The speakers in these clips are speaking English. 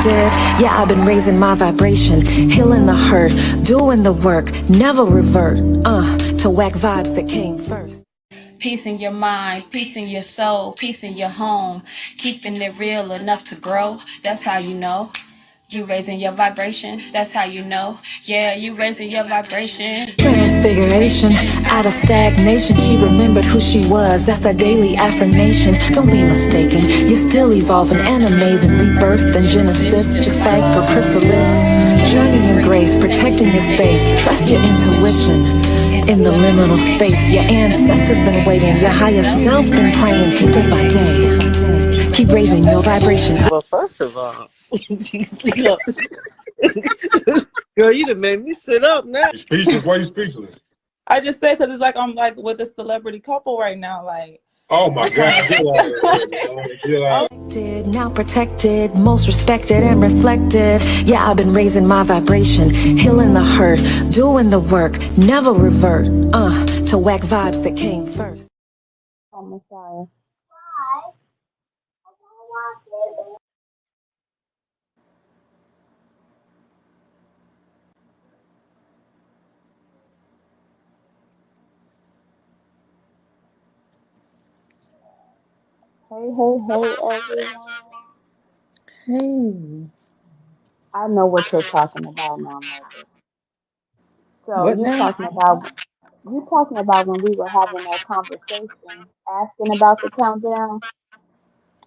protected. Yeah, I've been raising my vibration, healing the hurt, doing the work, never revert, to whack vibes that came first. Peace in your mind, peace in your soul, peace in your home. Keeping it real enough to grow. That's how you know. You raising your vibration. That's how you know. Yeah, you raising your vibration. Transfiguration, out of stagnation, she remembered who she was. That's a daily affirmation. Don't be mistaken, you're still evolving and amazing. Rebirth and Genesis, just like a chrysalis. Journey in grace, protecting your space. Trust your intuition. In the liminal space, your ancestors been waiting. Your higher self been praying day by day. Keep raising your vibration. Well, first of all, girl, you done made me sit up now. You speechless? Why you speechless? I just said because it's like I'm like with a celebrity couple right now. Like, oh my God! Now protected, most respected and reflected. Yeah, I've been raising my vibration, healing the hurt, doing the work, never revert, to whack vibes that came first. I'm Messiah. Hey, everyone. Hey. I know what you're talking about now, Mother. So What now? you talking about when we were having that conversation, asking about the countdown.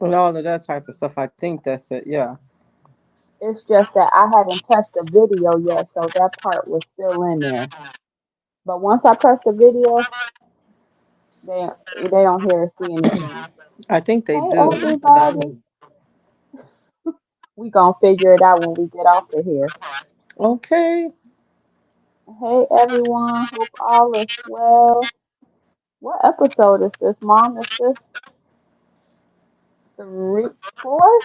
And all of that type of stuff. I think that's it. Yeah. It's just that I hadn't touched the video yet, so that part was still in there. But once I press the video, they don't hear or see anything. I think they Hey, do. everybody. We gonna figure it out when we get off of here. Okay. Hey, everyone. Hope all is well. What episode is this, Mom? Is this three, four?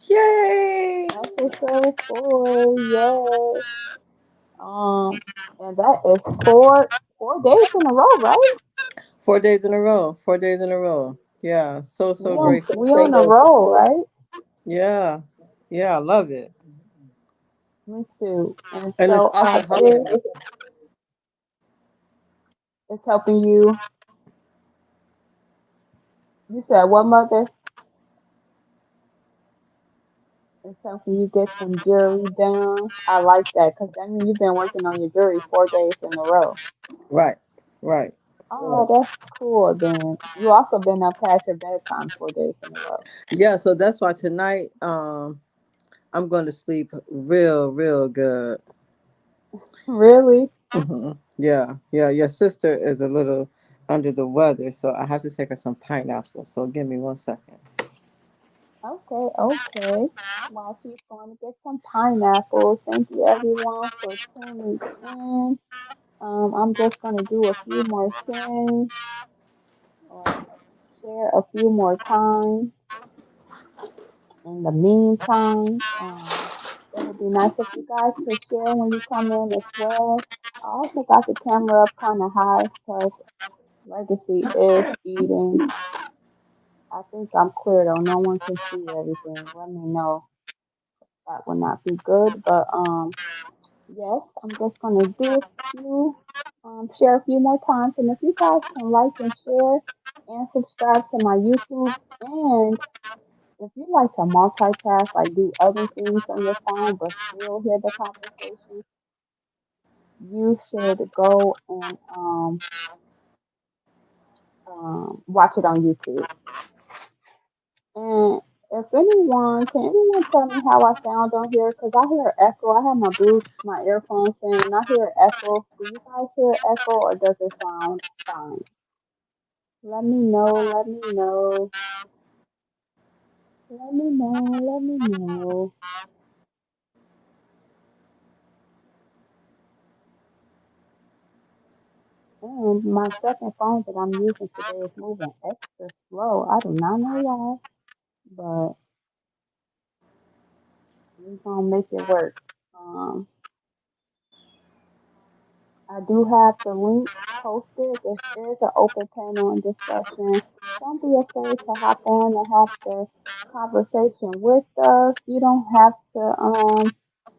Yay. Episode 4, yay. And that is four days in a row, right? 4 days in a row. 4 days in a row. Yeah. So grateful. We on a roll, right? Yeah. Yeah. I love it. Me too. And And it's so also helping me. it's helping you. You said what, Mother? It's helping you get some jury done. I like that because I mean you've been working on your jury 4 days in a row. Right. Right. Oh, that's cool. Then you also been up past your bedtime 4 days in a row. Yeah. So that's why tonight, I'm going to sleep real good. Really? Yeah. Yeah. Your sister is a little under the weather, so I have to take her some pineapple. So give me 1 second. Okay. While she's going to get some pineapples, thank you everyone for tuning in. I'm just going to do a few more things or share a few more times. In the meantime, it would be nice if you guys could share when you come in as well. I also got the camera up kind of high because Legacy is eating. I think I'm clear though. No one can see everything. Let me know. That would not be good, but yes, I'm just gonna do a few, share a few more times, and if you guys can like and share and subscribe to my YouTube, and if you like to multitask, like do other things on your phone but still hear the conversation, you should go and watch it on YouTube. And if anyone, can anyone tell me how I sound on here? Because I hear echo. I have my earphones in, and I hear echo. Do you guys hear echo, or does it sound fine? Let me know. Let me know. Let me know. Let me know. And my second phone that I'm using today is moving extra slow. I do not know why, but we're gonna make it work. Um, I do have the link posted. This is an open panel and discussion. Don't be afraid to hop on and have the conversation with us. You don't have to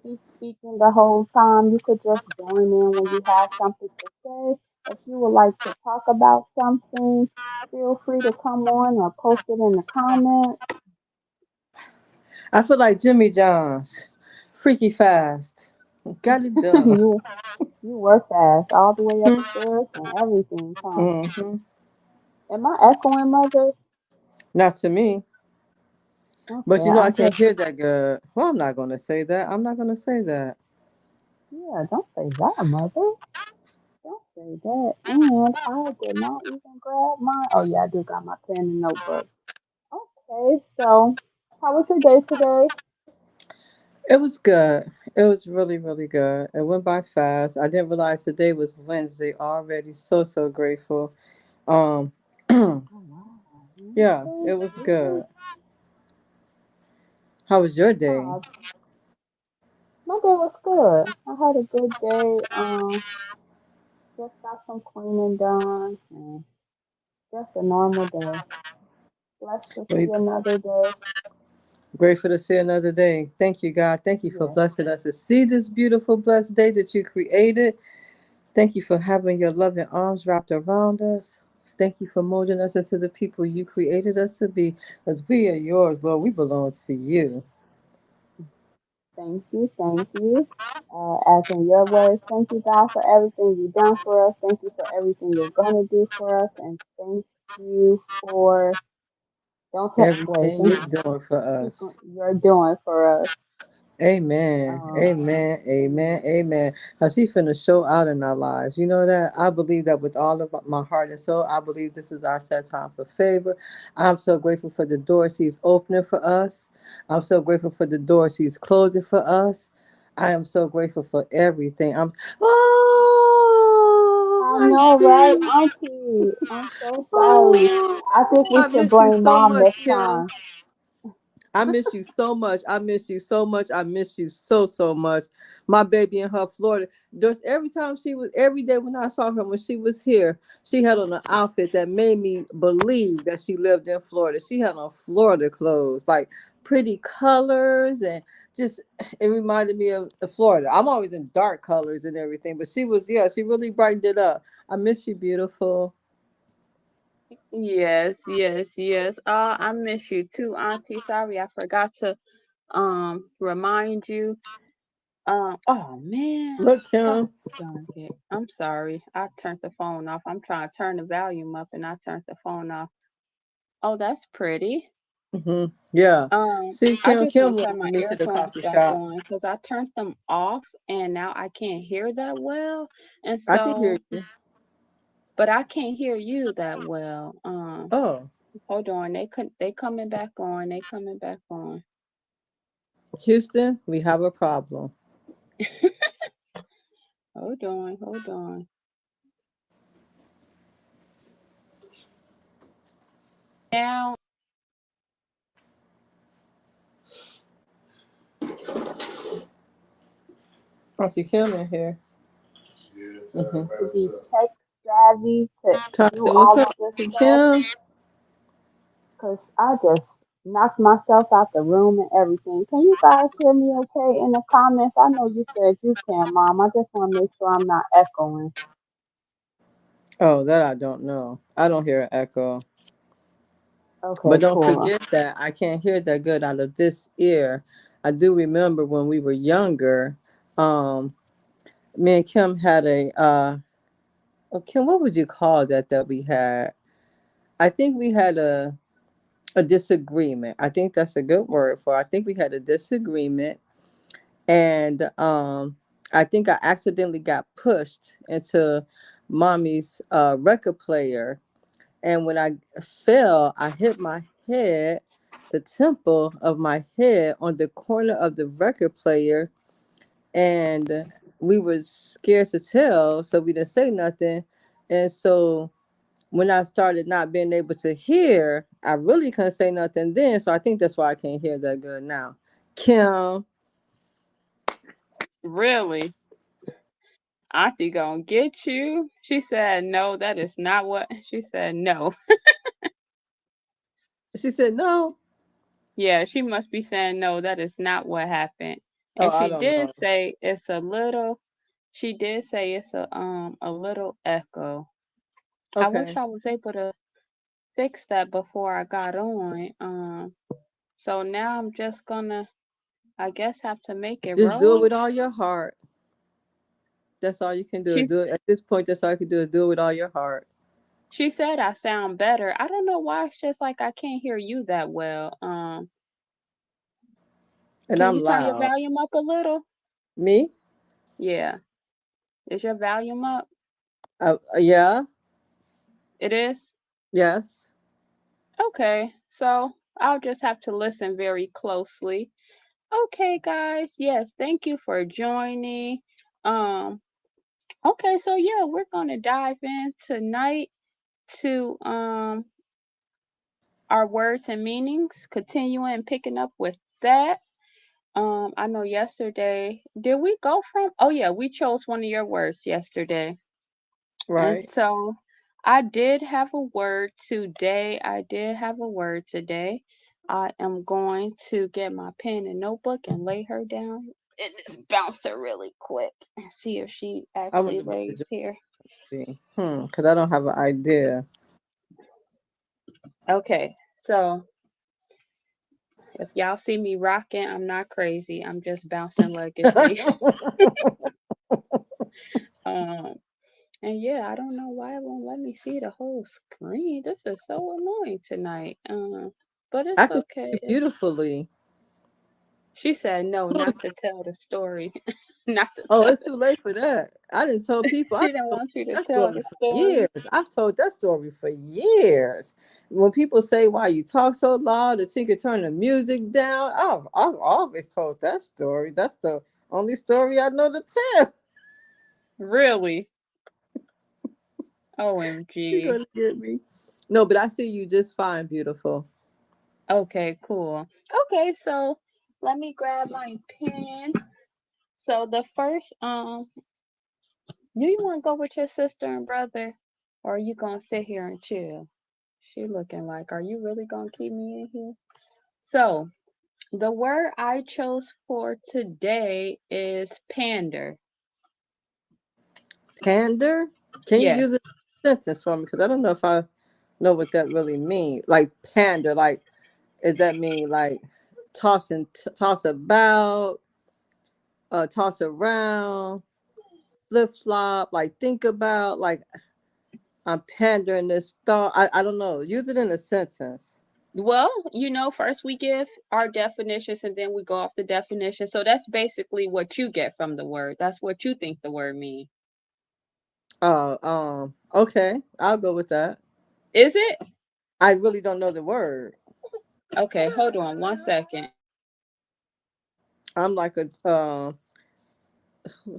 be speaking the whole time. You could just join in when you have something to say. If you would like to talk about something, feel free to come on or post it in the comments. I feel like Jimmy John's, freaky fast, got it done. you you were fast all the way upstairs and everything, huh? Mm-hmm. Am I echoing, mother? Not to me, but Okay, you know I I'm can't just, hear that good. Well, I'm not gonna say that. I'm not gonna say that. yeah, don't say that, mother. Don't say that. And I did not even grab my, oh yeah, I do got my pen and notebook. Okay, so how was your day today? It was good. It was really, really good. It went by fast. I didn't realize today was Wednesday already. So grateful. Um, Oh wow, yeah, Wednesday? it was Really? good. How was your day? Oh, my day was good. I had a good day. Just got some cleaning done and just a normal day. Blessed to see We another day. grateful to see another day. Thank you, God. Thank you for Yes, blessing us to see this beautiful, blessed day that you created. Thank you for having your loving arms wrapped around us. Thank you for molding us into the people you created us to be. Because we are yours, Lord. We belong to you. thank you, thank you. As in your words, thank you, God, for everything you've done for us. Thank you for everything you're going to do for us. And thank you for, don't tell, wait, Everything thank you're doing for you us. you're doing for us. Amen. Um, Amen. Amen. Amen. Because He finna show out in our lives. You know that? I believe that with all of my heart and soul. I believe this is our set time for favor. I'm so grateful for the doors He's opening for us. I'm so grateful for the doors He's closing for us. I am so grateful for everything. I I know, right, see. Auntie? I'm so sorry. Oh, I think we I should miss you blame so mom much, this Kim. time. I miss you so much. I miss you so much. I miss you so much. My baby in her Florida. There's every time she was every day when I saw her when she was here, she had on an outfit that made me believe that she lived in Florida. She had on Florida clothes, like pretty colors and just it reminded me of Florida. I'm always in dark colors and everything, but she was she really brightened it up. I miss you, beautiful. Yes, yes, yes. I miss you too, Auntie. Sorry, I forgot to remind you. Oh man. Look, Oh Kim. darn it. I'm sorry. I turned the phone off. I'm trying to turn the volume up and I turned the phone off. Oh, that's pretty. Yeah. See, I Kim, just Kim want to turn went with my me to the earphones coffee back shop. on because I turned them off and now I can't hear that well. And I can hear so, you. but I can't hear you that well. Oh, Hold on. They coming back on. They coming back on. Houston, we have a problem. Hold on. Hold on. Now, I see Kim in here. Mm-hmm. to be tech savvy to do Toxic, what's all up, of this Auntie stuff Kim? because I just knocked myself out the room and everything. Can you guys hear me okay in the comments? I know you said you can, Mom. I just want to make sure I'm not echoing. Oh, that I don't know. I don't hear an echo. Okay, But don't cool. forget that I can't hear that good out of this ear. I do remember when we were younger, um, me and Kim had oh, Kim, what would you call that we had? I think we had a disagreement. I think that's a good word for it. I think we had a disagreement and I think I accidentally got pushed into mommy's record player, and when I fell, I hit my head, the temple of my head, on the corner of the record player, and we were scared to tell, so we didn't say nothing, and so. When I started not being able to hear, I really couldn't say nothing then. So I think that's why I can't hear that good now. Kim, Really? Auntie gonna get you. She said, no, that is not what. She said, no. She said no. Yeah, she must be saying, no, that is not what happened. Oh, And I she don't did know. say it's a little, she did say it's a little echo. I wish Okay. I was able to fix that before I got on. So now I'm just gonna, I guess, have to make it Just do it roll. with all your heart. That's all you can do is She do it. At this point, that's all you can do is do it with all your heart. she said I sound better. I don't know why. It's just like I can't hear you that well. And Can I'm you turn your loud. volume up a little? Me? Yeah. Is your volume up? Yeah. It is? Yes. Okay. So I'll just have to listen very closely. Okay, guys. Yes, thank you for joining. Um, okay, so yeah, we're gonna dive in tonight to our words and meanings, continuing and picking up with that. I know yesterday, did we go from? Oh yeah, we chose one of your words yesterday. And Right. so I did have a word today. I did have a word today. I am going to get my pen and notebook and lay her down and just bounce her really quick and see if she I actually wonder what the lays joke here. be. Because I don't have an idea. Okay, so if y'all see me rocking, I'm not crazy. I'm just bouncing legacy. um, and yeah, I don't know why it won't let me see the whole screen. This is so annoying tonight. But I it's can see you okay. beautifully. She said no, not to tell the story. Not to Oh, tell it's too late for that. I didn't tell people. I she didn't told want you to that tell story the for story. years. I've told that story for years. When people say, "Why you talk so loud?" The Tinker turn the music down. I've always told that story. That's the only story I know to tell. Really? You're OMG. gonna get me. No, but I see you just fine, beautiful. Okay, cool. Okay, so let me grab my pen. So the first you wanna go with your sister and brother? Or are you gonna sit here and chill? She looking like, are you really gonna keep me in here? So the word I chose for today is pander. Pander. Can you Yes. use it in a sentence for me? Because I don't know if I know what that really means. Like pander. Like, does that mean like toss about, toss around, flip flop? Like think about. Like I'm pandering this thought. I don't know. Use it in a sentence. Well, first we give our definitions and then we go off the definition. So that's basically what you get from the word. That's what you think the word means. Okay, I'll go with that. Is it? I really don't know the word. Okay, hold on 1 second. I'm like a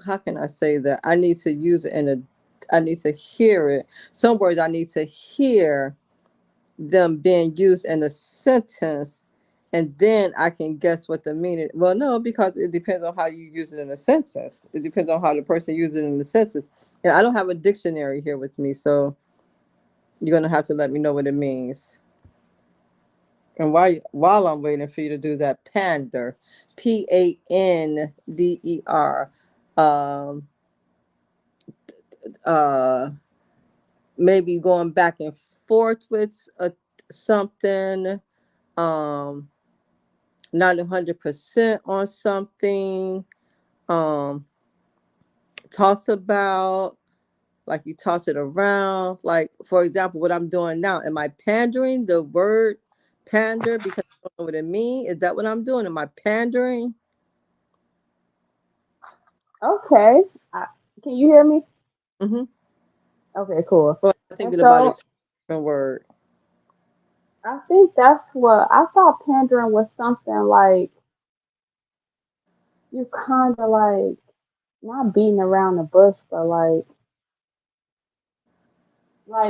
how can I say that? I need to use it in a I need to hear it. Some words I need to hear them being used in a sentence and then I can guess what the meaning. Well, no, because it depends on how you use it in a sentence. It depends on how the person uses it in the sentence. And I don't have a dictionary here with me, so you're gonna have to let me know what it means. And while I'm waiting for you to do that, pander, Pander, um, uh, maybe going back and forth with something, um, not 100% on something, um, toss about, like you toss it around. Like, for example, what I'm doing now, am I pandering the word pander because I don't know what it means? Is that what I'm doing? Am I pandering? Okay. I, can you hear me? Mm-hmm. Okay, cool. Or I'm And thinking about a so different word. I think that's what I thought pandering was something like you kind of like not beating around the bush, but like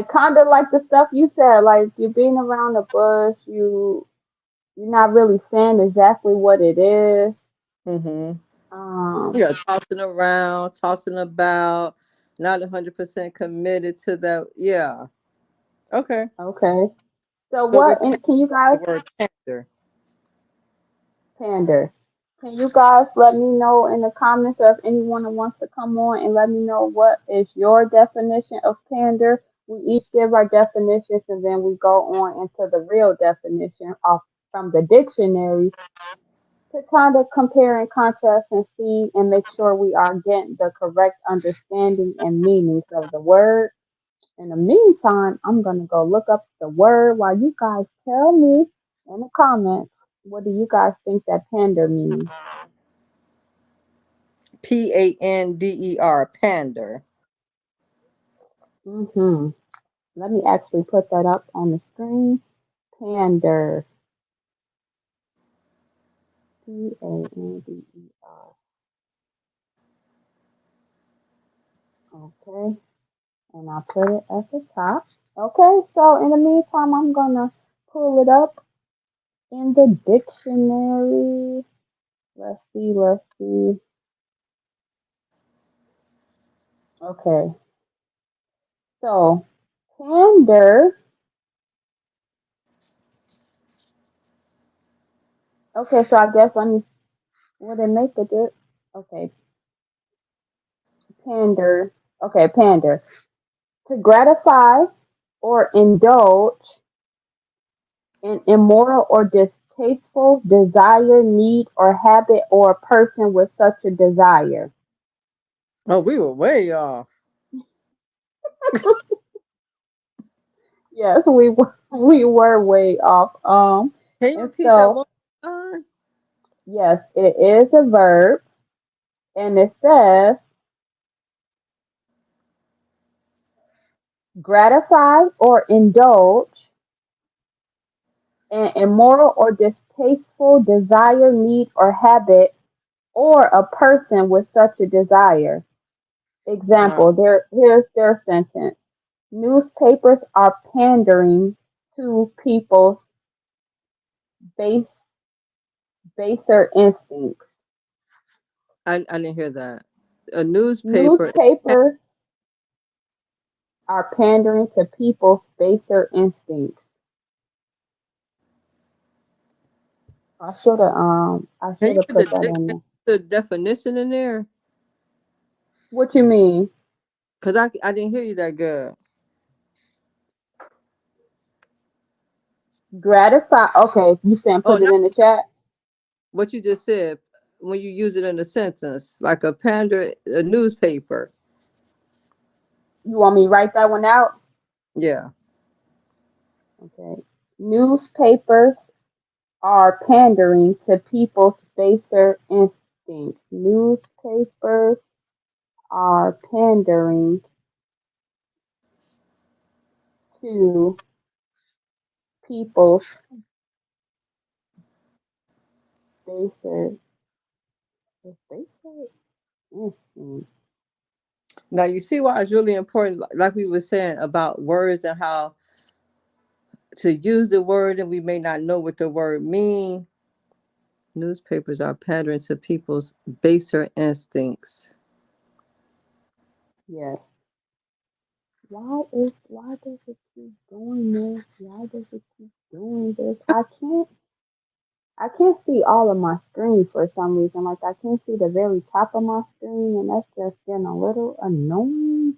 kind of like the stuff you said, like you're beating around the bush, you're not really saying exactly what it is. Mm-hmm. Um, Yeah, tossing around, tossing about, not 100% committed to that. Yeah. Okay. okay. So But we what? And can you the guys word tender. pander? Can you guys let me know in the comments, or if anyone wants to come on and let me know what is your definition of pander? We each give our definitions and then we go on into the real definition off from the dictionary to kind of compare and contrast and see and make sure we are getting the correct understanding and meanings of the word. In the meantime, I'm going to go look up the word while you guys tell me in the comments, what do you guys think that pander means? Pander, pander. Hmm. Let me actually put that up on the screen. Pander. Pander. Okay. And I'll put it at the top. Okay. So in the meantime, I'm going to pull it up in the dictionary. Let's see. Let's see. Okay. So pander. Okay. So I guess let me. Would it make a dip? Okay. Pander. Okay. Pander. To gratify or indulge an immoral or distasteful desire, need, or habit, or a person with such a desire. Oh, we were way off. Yes, we were way off. Can you And repeat that so one more time? yes, it is a verb, and it says gratify or indulge an immoral or distasteful desire, need, or habit, or a person with such a desire. Wow. Example, here's their sentence. Newspapers are pandering to people's base, baser instincts. I didn't hear that. A newspaper. Newspapers are pandering to people's baser instincts. I Can should you have put the, put that in there. the definition in there? What you mean? Because I didn't hear you that good. Gratify. Okay, you saying Oh, put it not in the chat. what you just said when you use it in a sentence, like a pander, a newspaper. You want me to write that one out? Yeah. Okay. Newspapers are pandering to people's baser instincts. Newspapers are pandering to people's baser baser instincts. Now you see why it's really important, like we were saying about words and how to use the word, and we may not know what the word mean. Newspapers are pandering to people's baser instincts. Yes. Why does it keep doing this? Why does it keep doing this? I can't see all of my screen for some reason. Like I can't see the very top of my screen, and that's just getting a little annoying.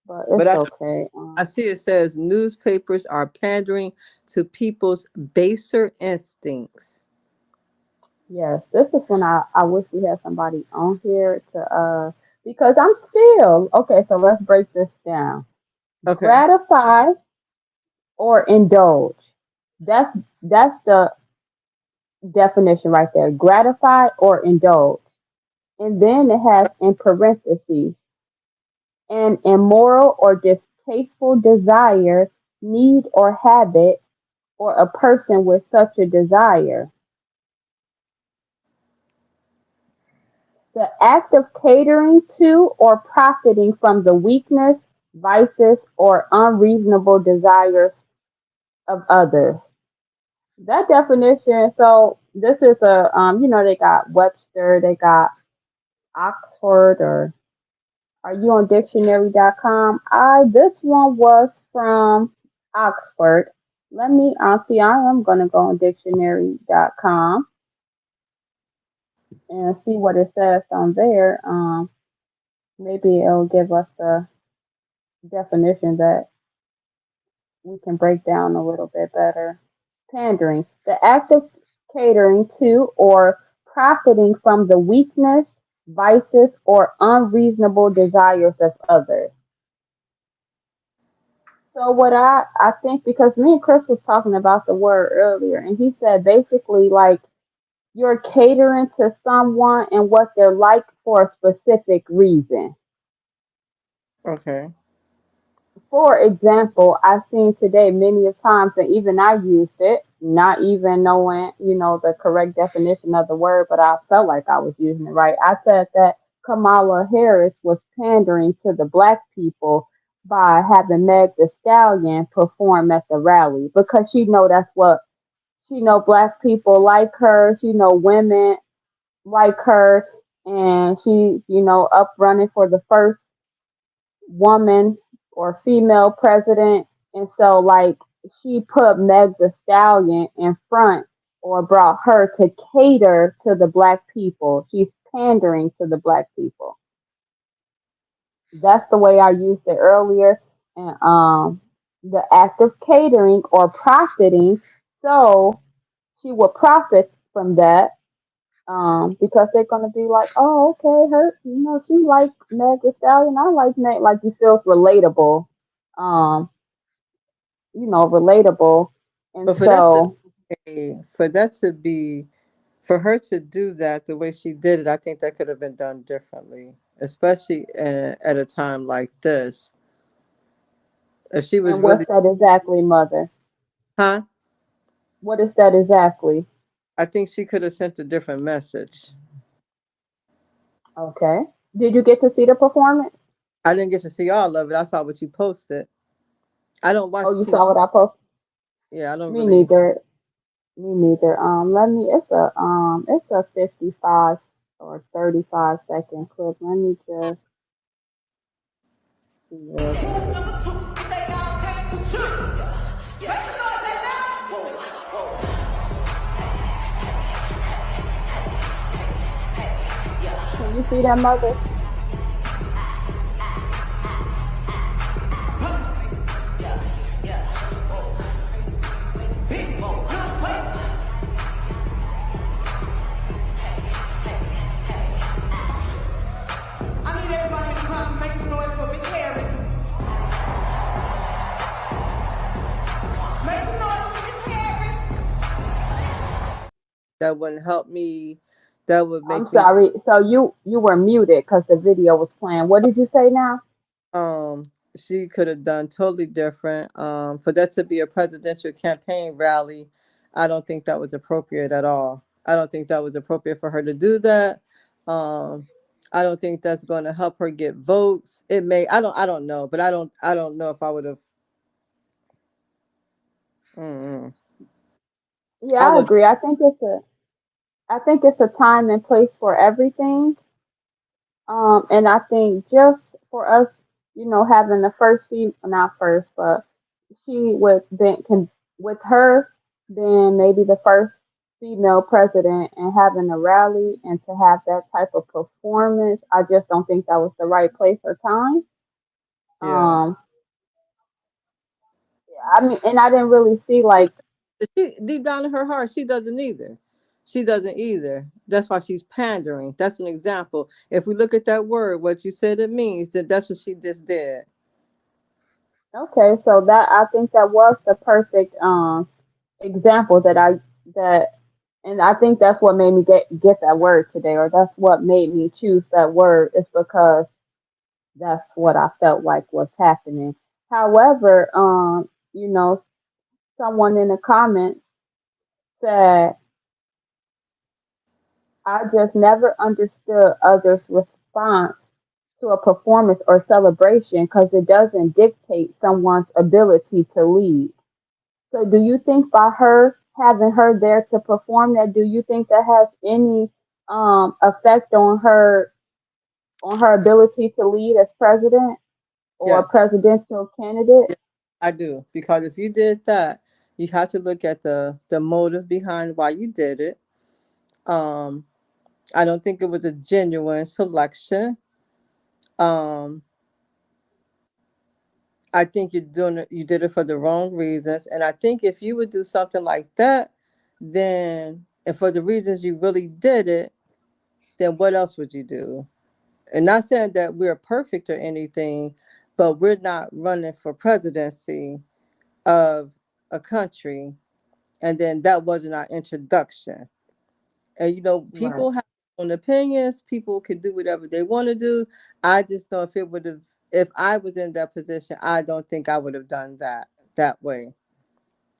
But But it's okay. I see it says newspapers are pandering to people's baser instincts. Yes, this is when I wish we had somebody on here to because I'm still okay, so let's break this down. Okay. Gratify or indulge. That's the definition right there. Gratify or indulge. And then it has in parentheses an immoral or distasteful desire, need or habit, or a person with such a desire. The act of catering to or profiting from the weakness, vices, or unreasonable desires of others. That definition, so this is they got Webster, they got Oxford, or are you on dictionary.com? This one was from Oxford. Let me see. I am gonna go on dictionary.com and see what it says on there. Maybe it'll give us a definition that we can break down a little bit better. Pandering, the act of catering to or profiting from the weakness, vices, or unreasonable desires of others. So what I think, because me and Chris was talking about the word earlier, and he said basically like you're catering to someone and what they're like for a specific reason. Okay. For example, I've seen today many of times, and even I used it, not even knowing, the correct definition of the word, but I felt like I was using it right. I said that Kamala Harris was pandering to the black people by having Meg the Stallion perform at the rally because she know that's what she know black people like her, she know women like her, and she's, up running for the first woman or female president. And so, like, she put Meg the Stallion in front or brought her to cater to the black people. She's pandering to the black people. That's the way I used it earlier. And the act of catering or profiting. So she will profit from that because they're gonna be like, oh, okay, her, she like Meg Thee Stallion, I like Meg, like you feels relatable, um, relatable, and But so, for that to be for her to do that the way she did it, I think that could have been done differently, especially at a time like this. If she was and what's really, that exactly, mother? huh? What is that exactly? I think she could have sent a different message. Okay, did you get to see the performance? I didn't get to see all of it. I saw what you posted. I don't Oh, watch you TV. saw what I posted? Yeah, I don't Me really. neither. Me neither. It's a 55 or 35-second clip. Let me just see real quick. Can you see that, mother? I need everybody in the crowd to make some noise for Miss Harris. Make some noise for Miss Harris. That wouldn't help me. That would I'm make me. sorry. So you were muted because the video was playing. What did you say now? She could have done totally different. For that to be a presidential campaign rally, I don't think that was appropriate at all. I don't think that was appropriate for her to do that. Um, I don't think that's going to help her get votes. It may. I don't know, but I don't know if I would have. Mm-mm. Yeah, I I was. agree. I think it's a time and place for everything. And I think just for us, having the first not first, but she with then can with her being maybe the first female president and having a rally and to have that type of performance, I just don't think that was the right place or time. Yeah. Um, I mean, and I didn't really see She, like, she deep down in her heart, she doesn't either. She doesn't either. That's why she's pandering. That's an example. If we look at that word, what you said it means, that that's what she just did. okay, so that I think that was the perfect example that and I think that's what made me get that word today, or that's what made me choose that word, is because that's what I felt like was happening. However, someone in the comments said, I just never understood others' response to a performance or celebration because it doesn't dictate someone's ability to lead. So, do you think by her having her there to perform that, do you think that has any effect on her? on her ability to lead as president or Yes. presidential candidate? Yeah, I do. Because if you did that, you have to look at the motive behind why you did it. Um, I don't think it was a genuine selection. Um, I think you did it for the wrong reasons. And I think if you would do something like that, then and for the reasons you really did it, then what else would you do? And not saying that we're perfect or anything, but we're not running for presidency of a country. And then that wasn't our introduction. And Right. people have their own opinions. People can do whatever they want to do. I just know if I was in that position, I don't think I would have done that way.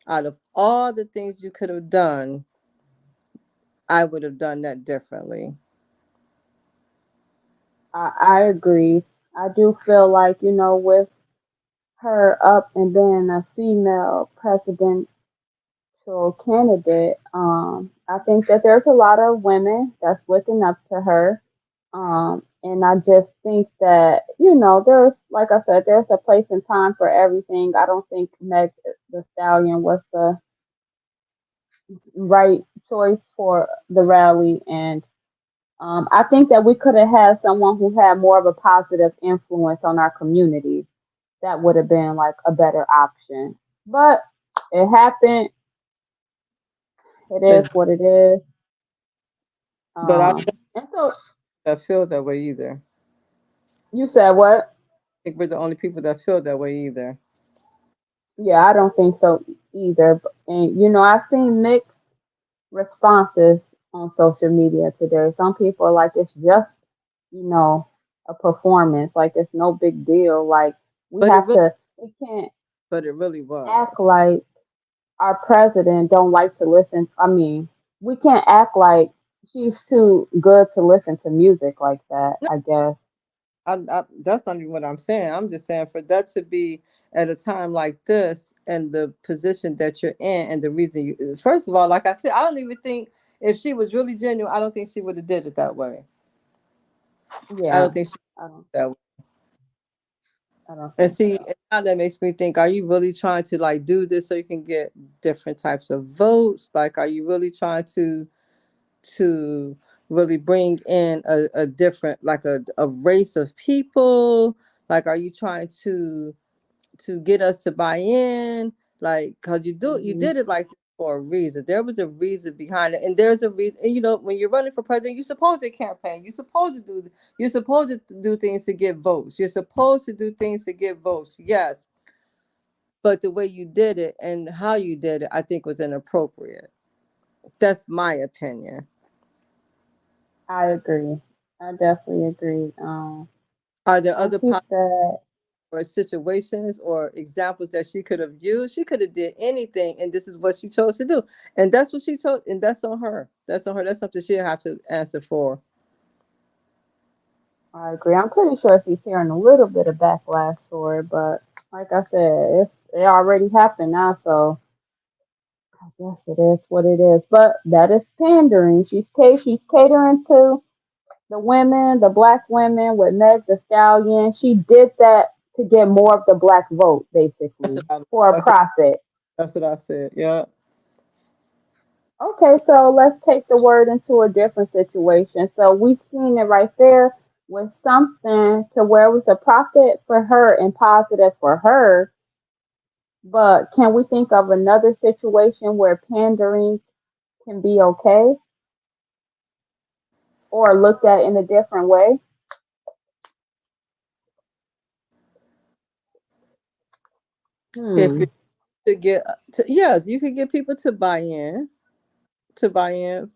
Out of all the things you could have done, I would have done that differently. I agree. I do feel like, with her up and being a female presidential candidate, I think that there's a lot of women that's looking up to her. And I just think that, there's, like I said, there's a place and time for everything. I don't think Meg the Stallion was the right choice for the rally. And I think that we could have had someone who had more of a positive influence on our community. That would have been like a better option. But it happened. It is It's, what it is. but I don't And so feel that way either. you said what? I think we're the only people that feel that way either. Yeah, I don't think so either. And I've seen mixed responses on social media today. Some people are like it's just, you know, a performance, like it's no big deal. Like But it really, we can't but it really act was. like our president don't like to listen. I mean, we can't act like she's too good to listen to music like that, I guess. That's not even what I'm saying. I'm just saying for that to be at a time like this and the position that you're in and the reason you first of all, like I said, I don't even think if she was really genuine, I don't think she would have did it that way. I Yeah. don't think she I don't did that way. I don't And think see, so. and now that makes me think, are you really trying to like do this so you can get different types of votes? Like, are you really trying to really bring in a different like a race of people? Like, are you trying to get us to buy in, like, because you Hmm. did it like this for a reason. There was a reason behind it, and there's a reason. And when you're running for president, you're supposed to campaign. You're supposed to do things to get votes. You're supposed to do things to get votes. Yes, but the way you did it and how you did it, I think was inappropriate. That's my opinion. I agree. I definitely agree. Are there Some other people or situations or examples that she could have used? She could have did anything, and this is what she chose to do, and that's what she told, and that's on her. That's on her. That's something she'll have to answer for. I agree. I'm pretty sure she's hearing a little bit of backlash for it, but like I said, it already happened now, so I guess it is what it is. But that is pandering. She's catering to the women, the black women with Meg the Stallion. She did that to get more of the black vote, That's basically, what I. for a That's what. profit. That's what I said. Yeah. Okay, so let's take the word into a different situation. So we've seen it right there with something to where it was a profit for her and positive for her. But can we think of another situation where pandering can be okay or looked at in a different way? If you Hmm. to get to, yes, you could get people to buy in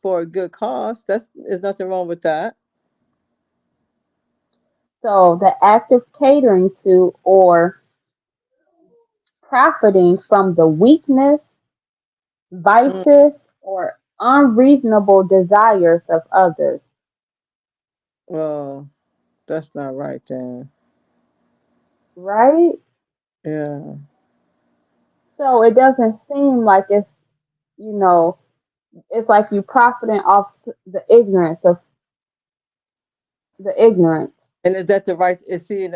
for a good cause. There's nothing wrong with that. So the act of catering to or profiting from the weakness, Mm, vices, or unreasonable desires of others, well, that's not right then. right? Yeah. So it doesn't seem like you know, it's like you profiting off the ignorance of the ignorance. And is that the right?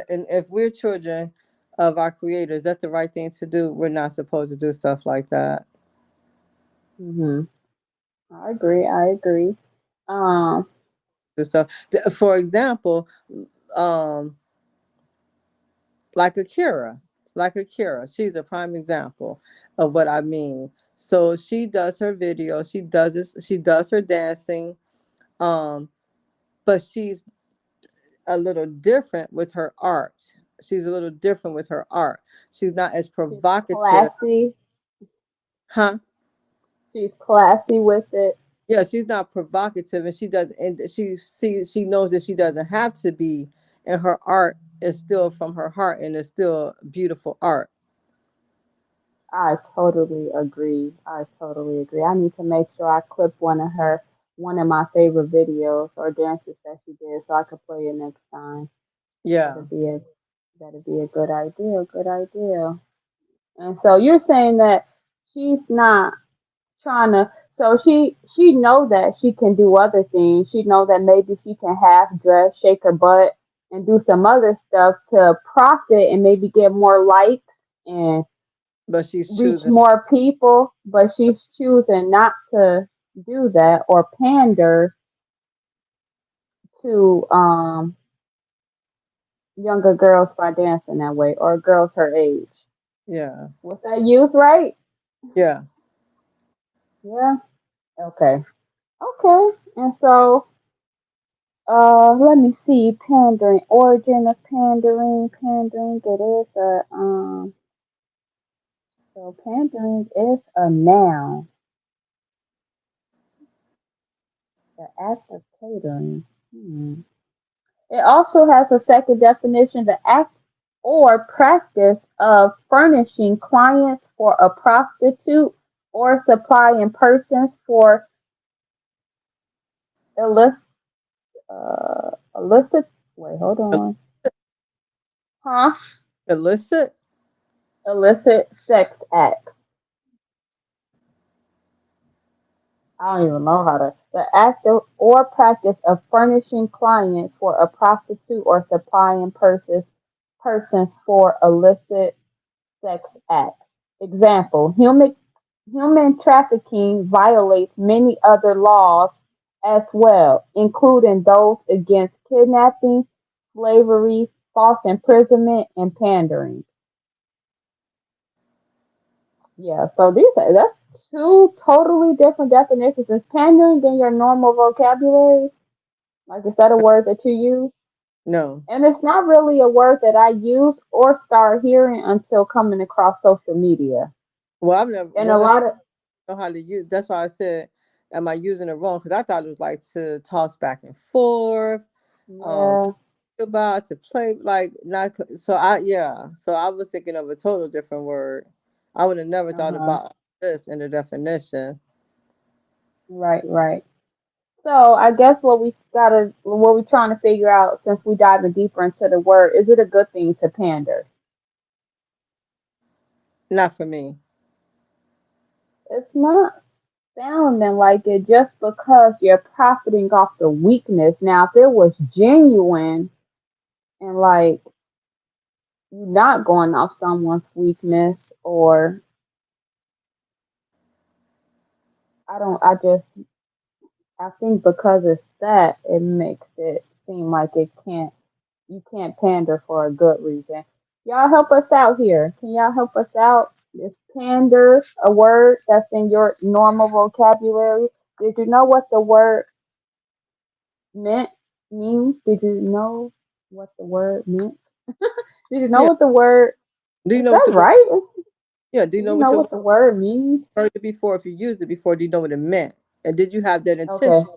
And if we're children of our Creator, is that the right thing to do? We're not supposed to do stuff like that. Mhm. I agree. I agree. Um. Do stuff. For example, um, like Akira, she's a prime example of what I mean. So she does her video. She does this. She does her dancing. Um, but she's a little different with her art. She's a little different with her art. She's not as She's provocative, classy. huh? She's classy with it. Yeah, she's not provocative, and she knows that she doesn't have to be, and her art is still from her heart, and it's still beautiful art. I totally agree. I totally agree. I need to make sure I clip one of my favorite videos or dances that she did so I could play it next time. Yeah, That'd be a that'd be a good idea. Good idea. And so you're saying that she's not trying to. So she know that she can do other things. She know that maybe she can half dress, shake her butt, and do some other stuff to profit and maybe get more likes and but she's reach choosing. more people. But she's choosing not to do that or pander to younger girls by dancing that way or girls her age. Yeah, Was that used right? yeah. Yeah. Okay. Okay. And so, let me see. Pandering. Origin of pandering. Pandering. It is a. So pandering is a noun. The act of catering. Hmm. It also has a second definition: the act or practice of furnishing clients for a prostitute or supplying persons for illicit. Illicit. Wait, hold on. Huh? Illicit. Illicit sex act. I don't even know how to. The act or practice of furnishing clients for a prostitute or supplying persons for illicit sex acts. Example: human trafficking violates many other laws as well, including those against kidnapping, slavery, false imprisonment, and pandering. Yeah, so that's two totally different definitions. Is pandering than your normal vocabulary? Like, is that a word that you use? No. And it's not really a word that I use or start hearing until coming across social media. Well, I've never. And Well, a that's lot of know how to use. That's why I said, am I using it wrong? Because I thought it was like to toss back and forth, to yeah, think about, to play, like not. So I yeah. So I was thinking of a total different word. I would have never thought uh-huh. about this in the definition. Right, right. So I guess what we trying to figure out since we diving deeper into the word, is it a good thing to pander? Not for me. It's not sounding like it just because you're profiting off the weakness. Now, if it was genuine and like you're not going off someone's weakness, or I just, I think because it's that, it makes it seem like you can't pander for a good reason. Y'all help us out here. Can y'all help us out? Is pander a word that's in your normal vocabulary? Did you know what the word meant means? Did you know what the word meant? Did you know Yeah. what the word Do you is know what that the word? right? Yeah. Do you Do know you what know the what the word means? heard it before? If you used it before, do you know what it meant? And did you have that Okay. intention?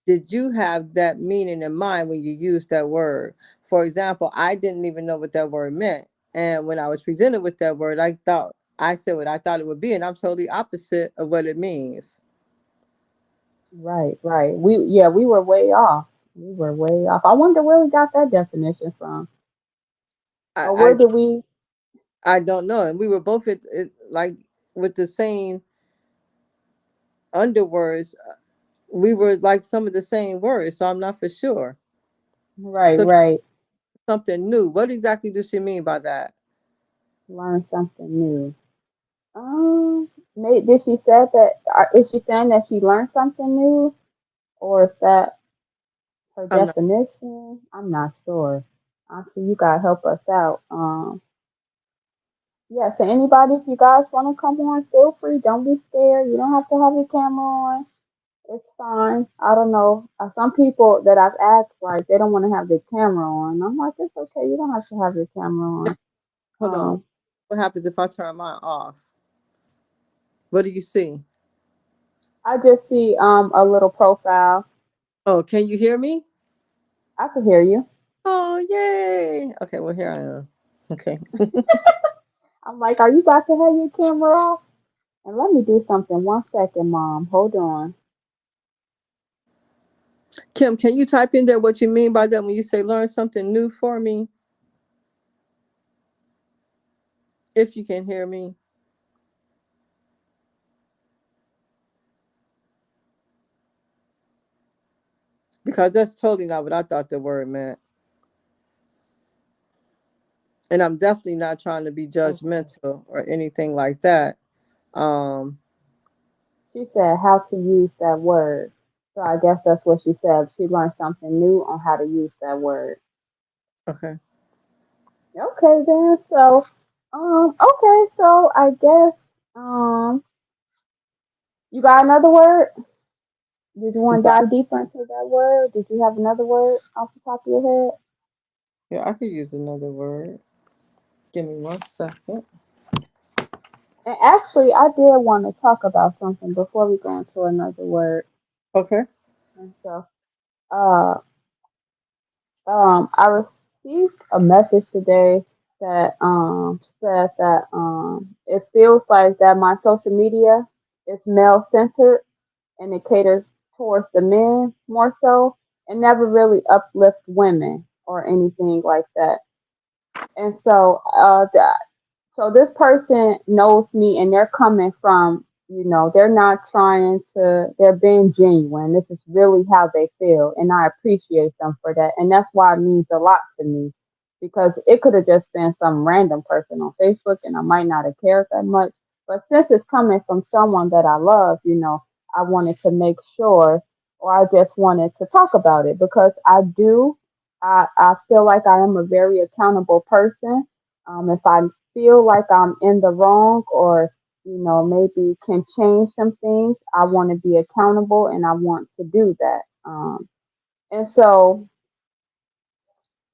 Did you have that meaning in mind when you used that word? For example, I didn't even know what that word meant. And when I was presented with that word, I said what I thought it would be, and I'm totally opposite of what it means. Right, right. We were way off. We were way off. I wonder where we got that definition from. I Or where I, did we I don't know. And we were both like with the same underwords. We were like some of the same words, so I'm not for sure. right, So right. something new. What exactly does she mean by that? Learn something new. Did she say that? Is she saying that she learned something new, or is that her I'm not. definition? I'm not sure. Actually, you gotta help us out. Yeah. So anybody, if you guys want to come on, feel free. Don't be scared. You don't have to have your camera on. It's fine. I don't know. Some people that I've asked, like, they don't want to have their camera on. I'm like, it's okay. You don't have to have your camera on. Hold on. Um, What happens if I turn mine off? What do you see? I just see a little profile. Oh, can you hear me? I can hear you. Oh, yay. Okay, well, here I am. Okay. I'm like, are you about to have your camera off? And let me do something. 1 second, Mom. Hold on. Kim, can you type in there what you mean by that when you say learn something new for me? If you can hear me. Because that's totally not what I thought the word meant. And I'm definitely not trying to be Okay. judgmental or anything like that. Um, She said how to use that word. So I guess that's what she said. She learned something new on how to use that word. okay. Okay then. So, okay. So I guess, you got another word? Did you want to But dive deeper into that word? Did you have another word off the top of your head? yeah, I could use another word. Give me 1 second. And actually, I did want to talk about something before we go into another word. Okay. And so, uh, I received a message today that said that it feels like that my social media is male centered and it caters towards the men more so and never really uplifts women or anything like that. And so, so this person knows me and they're coming from, they're not trying to, they're being genuine. This is really how they feel. And I appreciate them for that. And that's why it means a lot to me because it could have just been some random person on Facebook and I might not have cared that much. But since it's coming from someone that I love, I wanted to make sure or I just wanted to talk about it because I feel like I am a very accountable person. If I feel like I'm in the wrong or, maybe can change some things, I want to be accountable and I want to do that. And so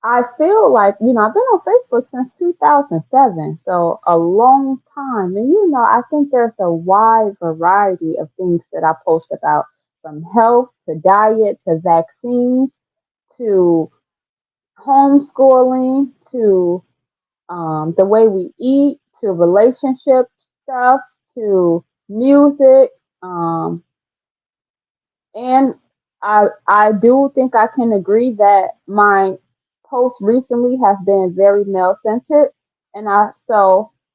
I feel like, I've been on Facebook since 2007, so a long time. And, I think there's a wide variety of things that I post about from health to diet to vaccines to homeschooling to the way we eat to relationship stuff to music. Um, and I do think I can agree that my posts recently have been very male centered. And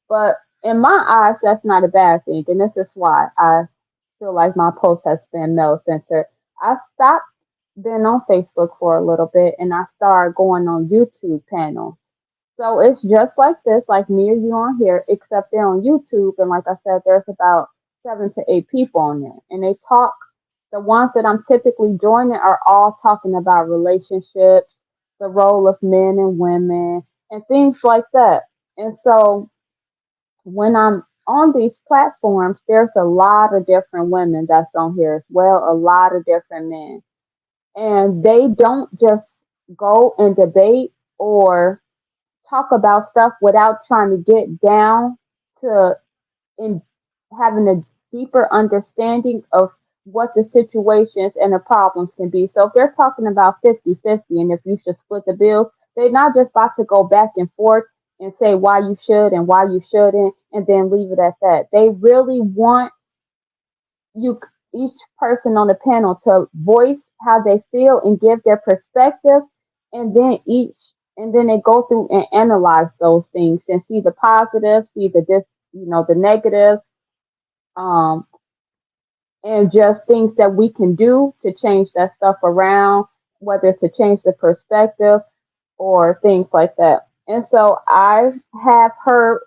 but in my eyes, that's not a bad thing. And this is why I feel like my post has been male centered. I stopped being on Facebook for a little bit and I started going on YouTube panels. So it's just like this, like me or you on here, except they're on YouTube. And like I said, there's about 7 to 8 people on there. And they talk, the ones that I'm typically joining are all talking about relationships, the role of men and women, and things like that. And so when I'm on these platforms, there's a lot of different women that's on here as well, a lot of different men. And they don't just go and debate or talk about stuff without trying to get down to in having a deeper understanding of what the situations and the problems can be. So if they're talking about 50-50 and if you should split the bill, they're not just about to go back and forth and say why you should and why you shouldn't and then leave it at that. They really want you each person on the panel to voice how they feel and give their perspective and then they go through and analyze those things and see the positive, see the negative, um and just things that we can do to change that stuff around, whether to change the perspective. or things like that. And so I have heard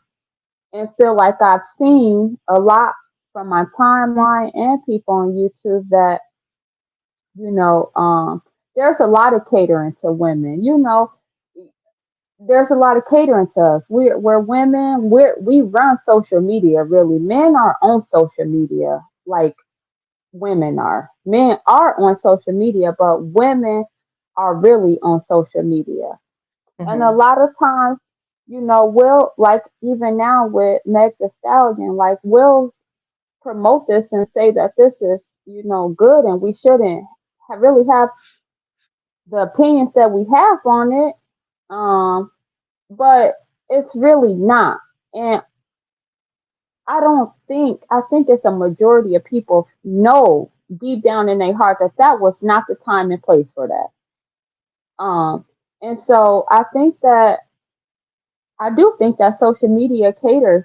and feel like I've seen a lot from my timeline and people on YouTube that, you know, there's a lot of catering to women. You know, there's a lot of catering to us. We're women. We run social media really. Men are on social media like women are. Men are on social media, but women are really on social media. And a Mm-hmm. lot of times, you know, we'll like even now with Meg the Stallion, like we'll promote this and say that this is, you know, good and we shouldn't really have the opinions that we have on it. But it's really not. And I think it's a majority of people know deep down in their heart that that was not the time and place for that. Um, and so I do think that social media caters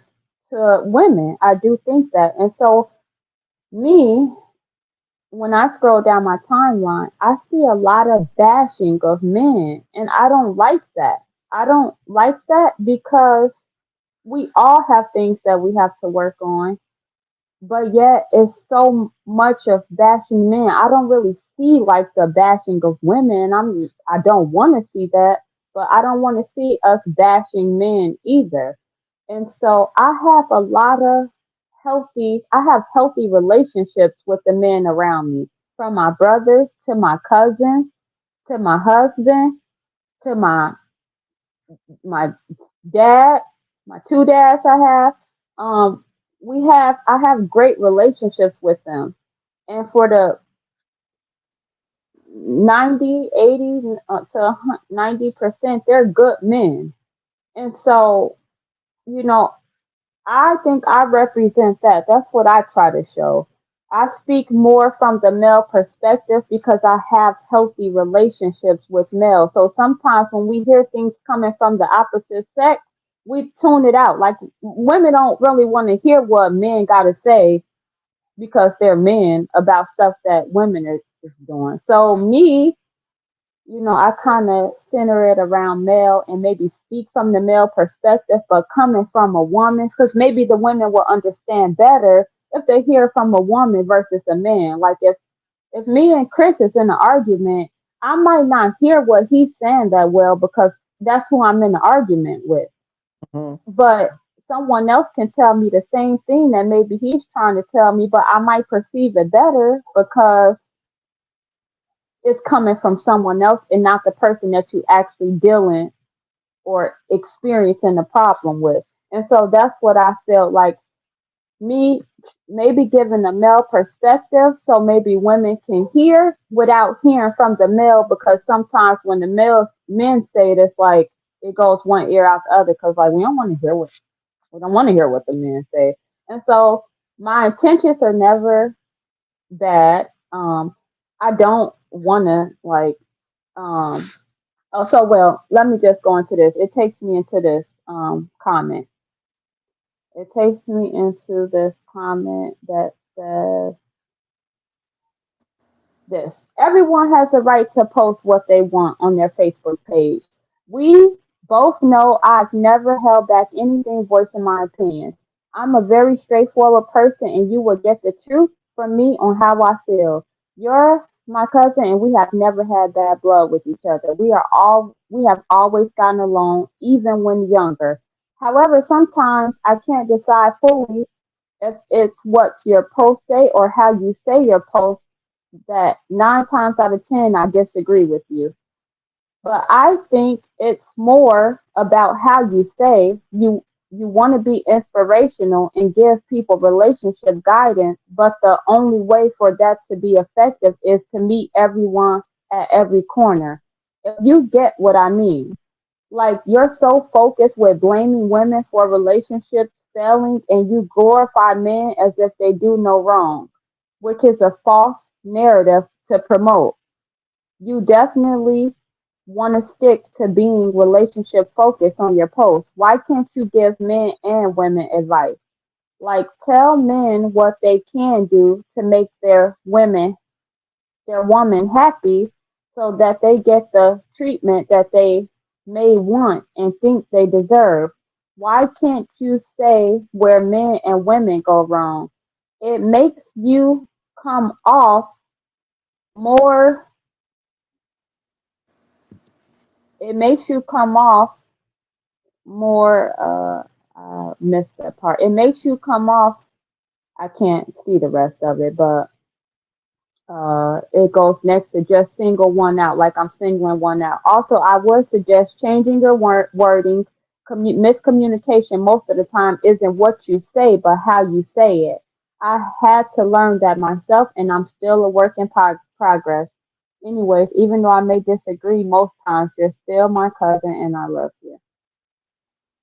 to women. I do think that. And so me, when I scroll down my timeline, I see a lot of bashing of men, and I don't like that. I don't like that because we all have things that we have to work on, but yet it's so much of bashing men. I don't really see like the bashing of women. I don't want to see that, but I don't want to see us bashing men either. And so I have healthy relationships with the men around me, from my brothers to my cousins to my husband to my dad, my two dads I have. Um, I have great relationships with them. And for the 90, 80 to 90%, they're good men. And so, you know, I think I represent that. That's what I try to show. I speak more from the male perspective because I have healthy relationships with males. So sometimes when we hear things coming from the opposite sex, we tune it out. Like women don't really want to hear what men got to say because they're men about stuff that women is doing. So me, you know, I kind of center it around male and maybe speak from the male perspective, but coming from a woman, because maybe the women will understand better if they hear from a woman versus a man. Like if me and Chris is in an argument, I might not hear what he's saying that well because that's who I'm in an argument with. Mm-hmm. But someone else can tell me the same thing that maybe he's trying to tell me, but I might perceive it better because it's coming from someone else and not the person that you actually dealing or experiencing the problem with. And so that's what I felt like me maybe giving a male perspective so maybe women can hear without hearing from the male because sometimes when the male men say it, it's like it goes one ear out the other because like we don't want to hear what the men say. And so my intentions are never bad. I don't want to like um, oh, so well, let me just go into this. It takes me into this comment. It takes me into this comment that says this. Everyone has the right to post what they want on their Facebook page. We both know I've never held back anything voicing my opinion. I'm a very straightforward person and you will get the truth from me on how I feel. You're my cousin and we have never had bad blood with each other. We have always gotten along even when younger. However, sometimes I can't decide fully if it's what your post say or how you say your post that 9 times out of 10 I disagree with you. But I think it's more about how you say you want to be inspirational and give people relationship guidance, but the only way for that to be effective is to meet everyone at every corner. If you get what I mean. Like you're so focused with blaming women for relationships failing and you glorify men as if they do no wrong, which is a false narrative to promote. You definitely want to stick to being relationship focused on your post. Why can't you give men and women advice? Like tell men what they can do to make their woman happy so that they get the treatment that they may want and think they deserve. Why can't you say where men and women go wrong? It makes you come off more, it makes you come off more, missed that part. It makes you come off, I can't see the rest of it, but it goes next to just single one out, like I'm singling one out. Also, I would suggest changing your wording. Miscommunication most of the time isn't what you say, but how you say it. I had to learn that myself, and I'm still a work in progress. Anyways, even though I may disagree most times, you're still my cousin, and I love you.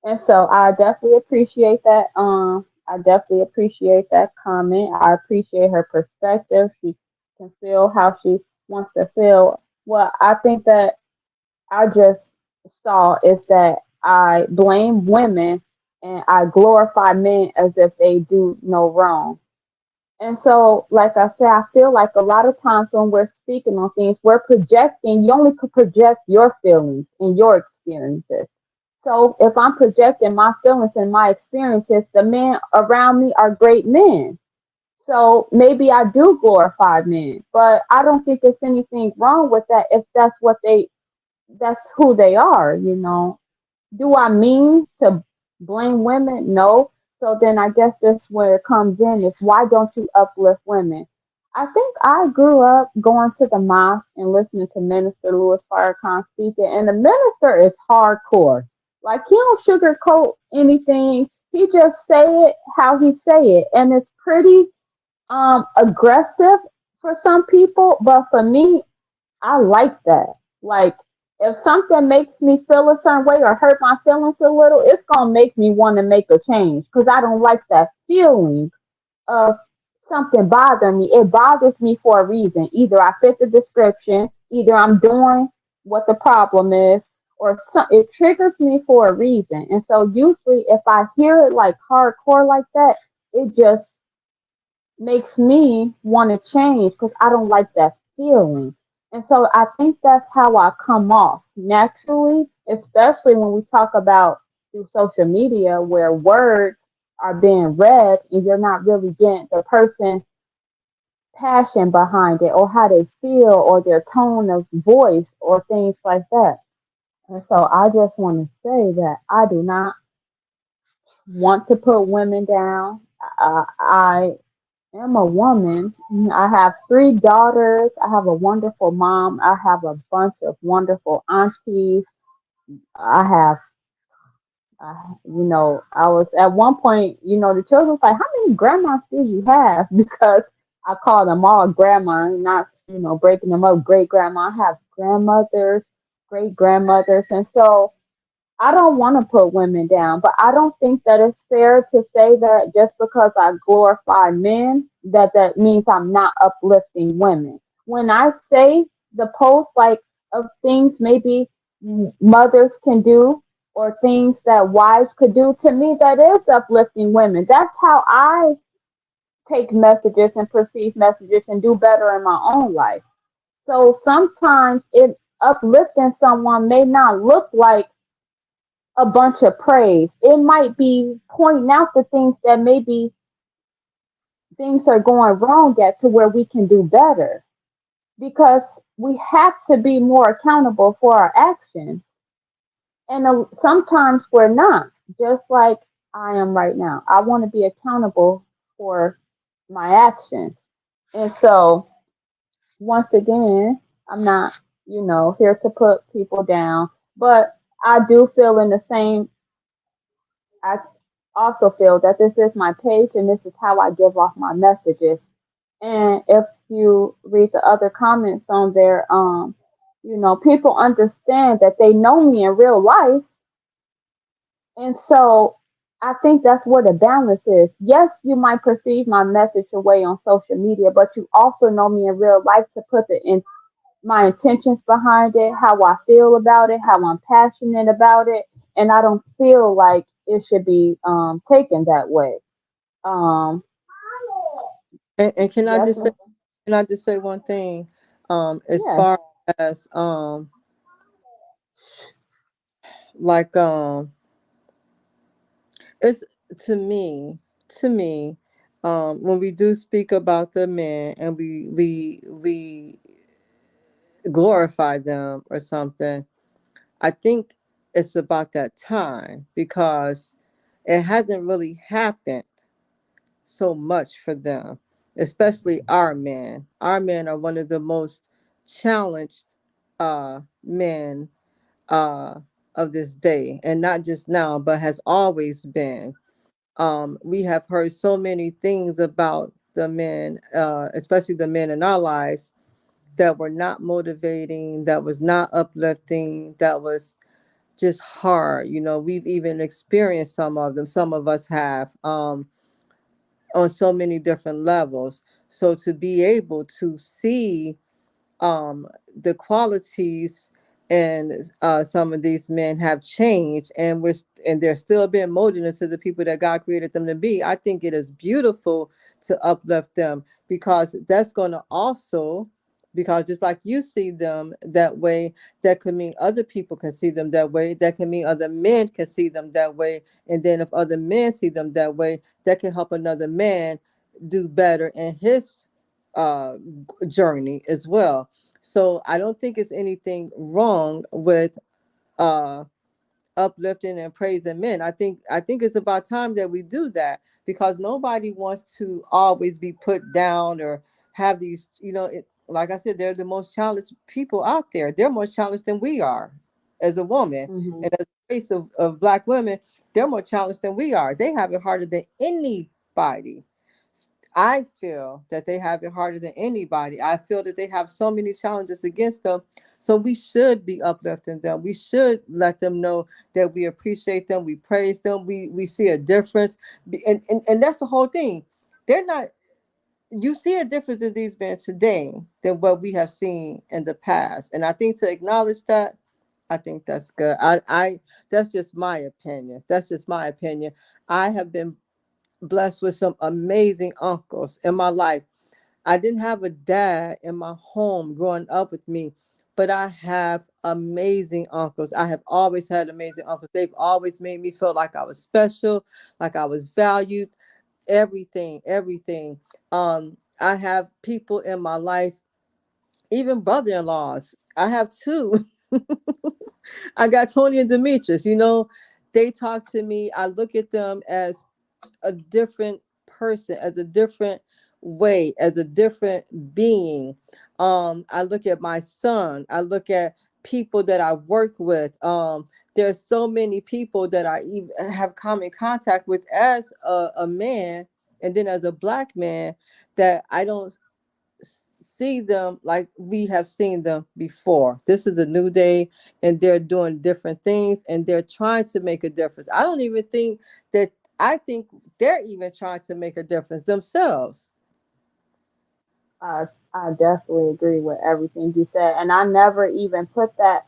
And so I definitely appreciate that. I definitely appreciate that comment. I appreciate her perspective. She can feel how she wants to feel. What I think that I just saw is that I blame women and I glorify men as if they do no wrong. And so, like I said, I feel like a lot of times when we're speaking on things, we're projecting, you only could project your feelings and your experiences. So if I'm projecting my feelings and my experiences, the men around me are great men. So maybe I do glorify men, but I don't think there's anything wrong with that if that's who they are, you know. Do I mean to blame women? No. So then I guess this where it comes in is why don't you uplift women? I think I grew up going to the mosque and listening to Minister Louis Farrakhan speaking, and the minister is hardcore. Like he don't sugarcoat anything. He just say it how he say it, and it's pretty aggressive for some people, but for me, I like that. Like, if something makes me feel a certain way or hurt my feelings a little, it's gonna make me want to make a change because I don't like that feeling of something bothering me. It bothers me for a reason. Either I fit the description, either I'm doing what the problem is, or it triggers me for a reason. And so usually, if I hear it like hardcore like that, it just makes me want to change because I don't like that feeling. And so I think that's how I come off naturally, especially when we talk about through social media where words are being read and you're not really getting the person's passion behind it or how they feel or their tone of voice or things like that. And so I just want to say that I do not want to put women down. I am a woman. I have three daughters. I have a wonderful mom. I have a bunch of wonderful aunties. I have, I was at one point, the children was like, how many grandmas do you have? Because I call them all grandma, not, breaking them up, great grandma. I have grandmothers, great grandmothers. And so I don't want to put women down, but I don't think that it's fair to say that just because I glorify men, that means I'm not uplifting women. When I say the post like of things maybe mothers can do or things that wives could do, to me that is uplifting women. That's how I take messages and perceive messages and do better in my own life. So sometimes it uplifting someone may not look like a bunch of praise. It might be pointing out the things that maybe things are going wrong at to where we can do better because we have to be more accountable for our actions. And sometimes we're not, just like I am right now. I want to be accountable for my actions. And so, once again, I'm not, here to put people down, but I do feel in the same I also feel that this is my page and this is how I give off my messages. And if you read the other comments on there, people understand that they know me in real life. And so I think that's where the balance is. Yes, you might perceive my message away on social media, but you also know me in real life to put my intentions behind it, how I feel about it, how I'm passionate about it, and I don't feel like it should be taken that way. Um, And definitely, can I just say one thing? As yes. far as like it's to me when we do speak about the men and we glorify them or something, I think it's about that time because it hasn't really happened so much for them, especially our men. Our men are one of the most challenged men uh, of this day, and not just now, but has always been. We have heard so many things about the men, especially the men in our lives, that were not motivating, that was not uplifting, that was just hard. We've even experienced some of them. Some of us have. On so many different levels. So to be able to see the qualities and some of these men have changed, and and they're still being molded into the people that God created them to be. I think it is beautiful to uplift them because that's going to also, because just like you see them that way, that could mean other people can see them that way. That can mean other men can see them that way. And then if other men see them that way, that can help another man do better in his uh, journey as well. So I don't think it's anything wrong with uh uplifting and praising men. I think it's about time that we do that because nobody wants to always be put down or have these, like I said, they're the most challenged people out there. They're more challenged than we are as a woman. Mhm. And as a race of black women, they're more challenged than we are. They have it harder than anybody. I feel that they have it harder than anybody. I feel that they have so many challenges against them. So we should be uplifting them. We should let them know that we appreciate them, we praise them, we see a difference. And that's the whole thing. They're not, you see a difference in these men today than what we have seen in the past. And I think to acknowledge that, I think that's good. I that's just my opinion. That's just my opinion. I have been blessed with some amazing uncles in my life. I didn't have a dad in my home growing up with me, but I have amazing uncles. I have always had amazing uncles. They've always made me feel like I was special, like I was valued, everything, everything. I have people in my life, even brother-in-laws. I have two. I got Tony and Demetrius, they talk to me. I look at them as a different person, as a different way, as a different being. I look at my son, I look at people that I work with. There's so many people that I even have come in contact with as a man, and then as a black man, that I don't see them like we have seen them before. This is a new day, and they're doing different things, and they're trying to make a difference. I don't even think that, I think they're even trying to make a difference themselves. I I definitely agree with everything you said, and I never even put that,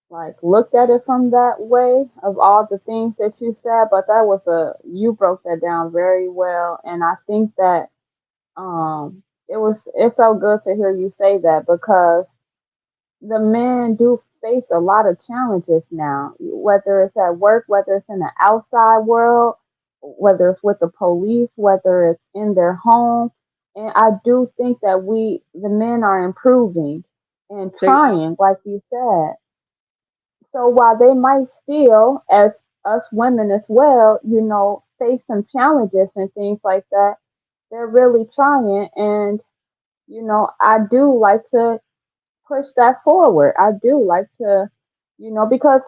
like, looked at it from that way of all the things that you said. But that was you broke that down very well, and I think that it felt good to hear you say that because the men do face a lot of challenges now, whether it's at work, whether it's in the outside world, whether it's with the police, whether it's in their home. And I do think that the men are improving and They are. trying, like you said. So while they might still, as us women as well, face some challenges and things like that, they're really trying. And, I do like to push that forward. I do like to, because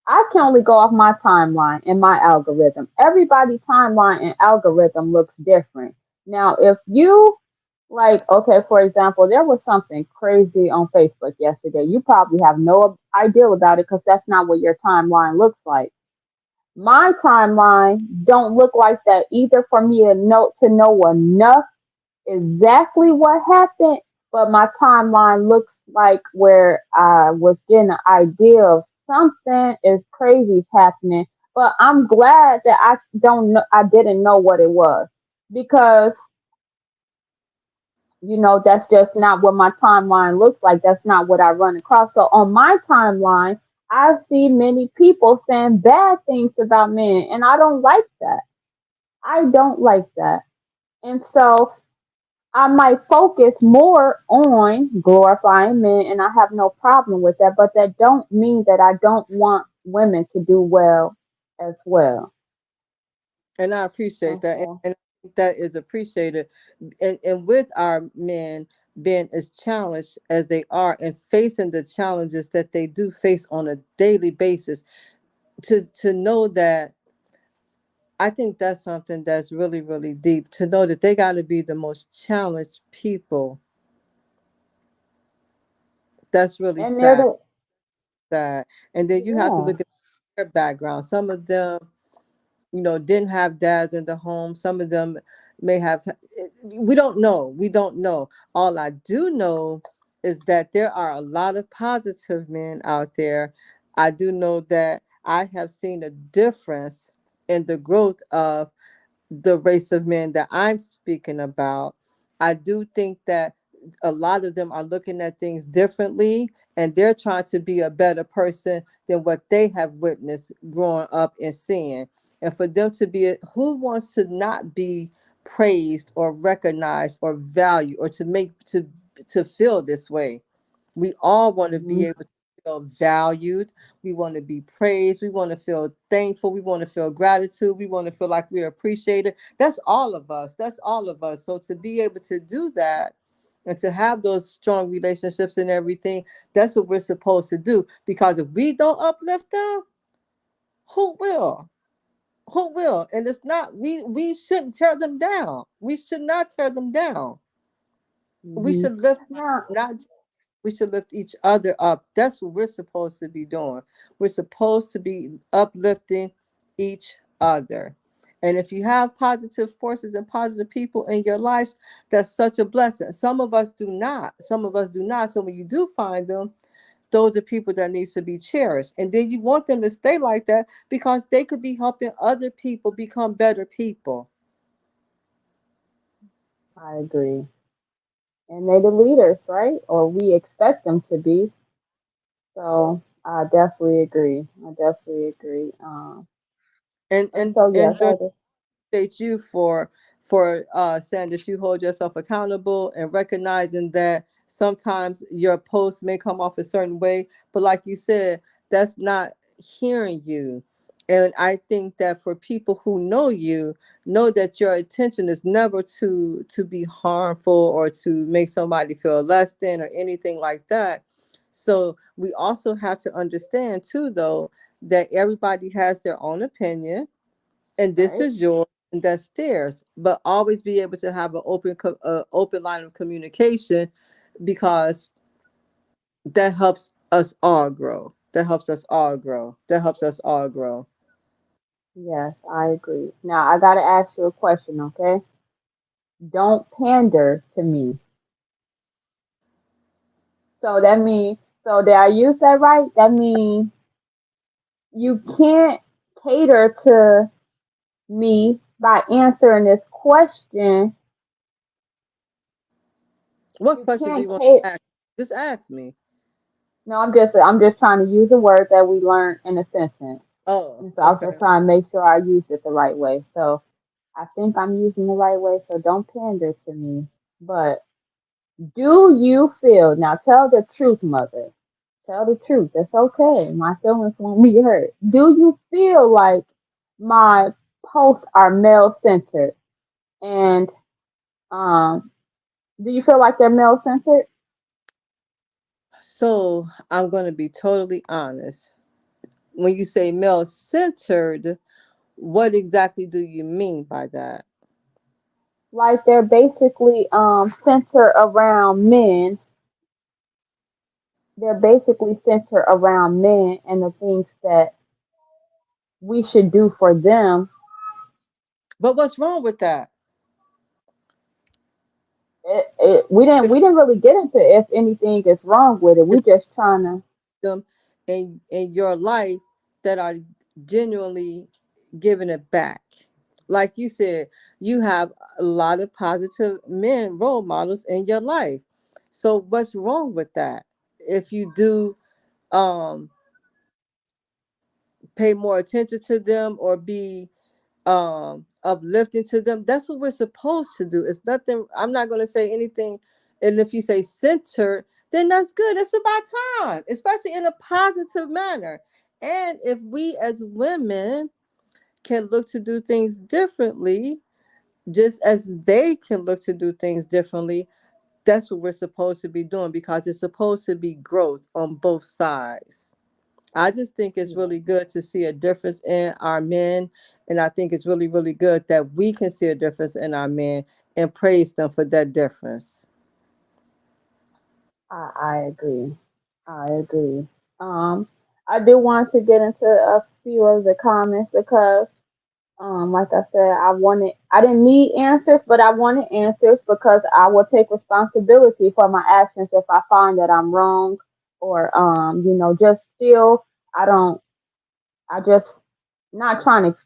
I can only go off my timeline and my algorithm. Everybody's timeline and algorithm looks different. Now, if you like, okay, for example, there was something crazy on Facebook yesterday. You probably have no idea about it because that's not what your timeline looks like. My timeline don't look like that either for me to know enough exactly what happened, but my timeline looks like where I was getting an idea of something is crazy happening. But I'm glad that I didn't know what it was because that's just not what my timeline looks like. That's not what I run across. So on my timeline, I see many people saying bad things about men, and I don't like that. I don't like that. And so I might focus more on glorifying men, and I have no problem with that, but that don't mean that I don't want women to do well as well. And I appreciate And that. so, And I think that is appreciated. And with our men being as challenged as they are and facing the challenges that they do face on a daily basis, to know that, I think that's something that's really, really deep, to know that they got to be the most challenged people. That's really and they're sad. the, Sad. And then you have to yeah, look at their background. Some of them, didn't have dads in the home. Some of them may have, we don't know. We don't know. All I do know is that there are a lot of positive men out there. I do know that I have seen a difference in the growth of the race of men that I'm speaking about. I do think that a lot of them are looking at things differently, and they're trying to be a better person than what they have witnessed growing up and seeing. And for them to be, who wants to not be praised or recognized or valued, or to feel this way? We all want to be mhm, able to feel valued. We want to be praised. We want to feel thankful. We want to feel gratitude. We want to feel like we're appreciated. That's all of us. That's all of us. So to be able to do that and to have those strong relationships and everything, that's what we're supposed to do. Because if we don't uplift them, who will? Who will? And it's not, we shouldn't tear them down. We should not tear them down. We mhm. should lift, Now, not we should lift each other up. That's what we're supposed to be doing. We're supposed to be uplifting each other. And if you have positive forces and positive people in your lives, that's such a blessing. Some of us do not. Some of us do not. So when you do find them, those are people that needs to be cherished. And then you want them to stay like that because they could be helping other people become better people. I agree. And they're the leaders, right? Or we expect them to be. So I definitely agree. I definitely agree. And And and so yes, and appreciate you for saying that you hold yourself accountable and recognizing that sometimes your post may come off a certain way, but like you said, that's not hearing you. And I think that for people who know that your intention is never to be harmful or to make somebody feel less than or anything like that. So we also have to understand too, though, that everybody has their own opinion, and this right? is yours and that's theirs, but always be able to have an open line of communication, because that helps us all grow. That helps us all grow. That helps us all grow. Yes, I agree. Now I gotta ask you a question, okay? Don't pander to me. So that means, so did I use that right? That means you can't cater to me by answering this question. What You question do can't you want cater. to ask? Just ask me. No, I'm just trying to use a word that we learned in a sentence. Oh, And so I was just okay. trying to make sure I used it the right way. So I think I'm using the right way. So don't pander to me. But do you feel, now tell the truth, mother. Tell the truth. That's okay. My feelings won't be hurt. Do you feel like my posts are male centered? And um, do you feel like they're male centered? So I'm going to be totally honest. When you say male centered, what exactly do you mean by that? Like they're basically centered around men. They're basically centered around men and the things that we should do for them. But what's wrong with that? We didn't really get into if anything is wrong with it. We just trying to Them in your life that are genuinely giving it back. Like you said, you have a lot of positive men role models in your life. So what's wrong with that? If you do, um pay more attention to them or be uplifting to them. That's what we're supposed to do. It's nothing. I'm not going to say anything. And if you say centered, then that's good. It's about time, especially in a positive manner. And if we as women can look to do things differently, just as they can look to do things differently, that's what we're supposed to be doing, because it's supposed to be growth on both sides. I just think it's Yeah, really good to see a difference in our men. And I think it's really, really good that we can see a difference in our men and praise them for that difference. I agree. I agree. Um, I do want to get into a few of the comments because, like I said, I didn't need answers, but I wanted answers because I will take responsibility for my actions if I find that I'm wrong or, just still, I don't, I just not trying to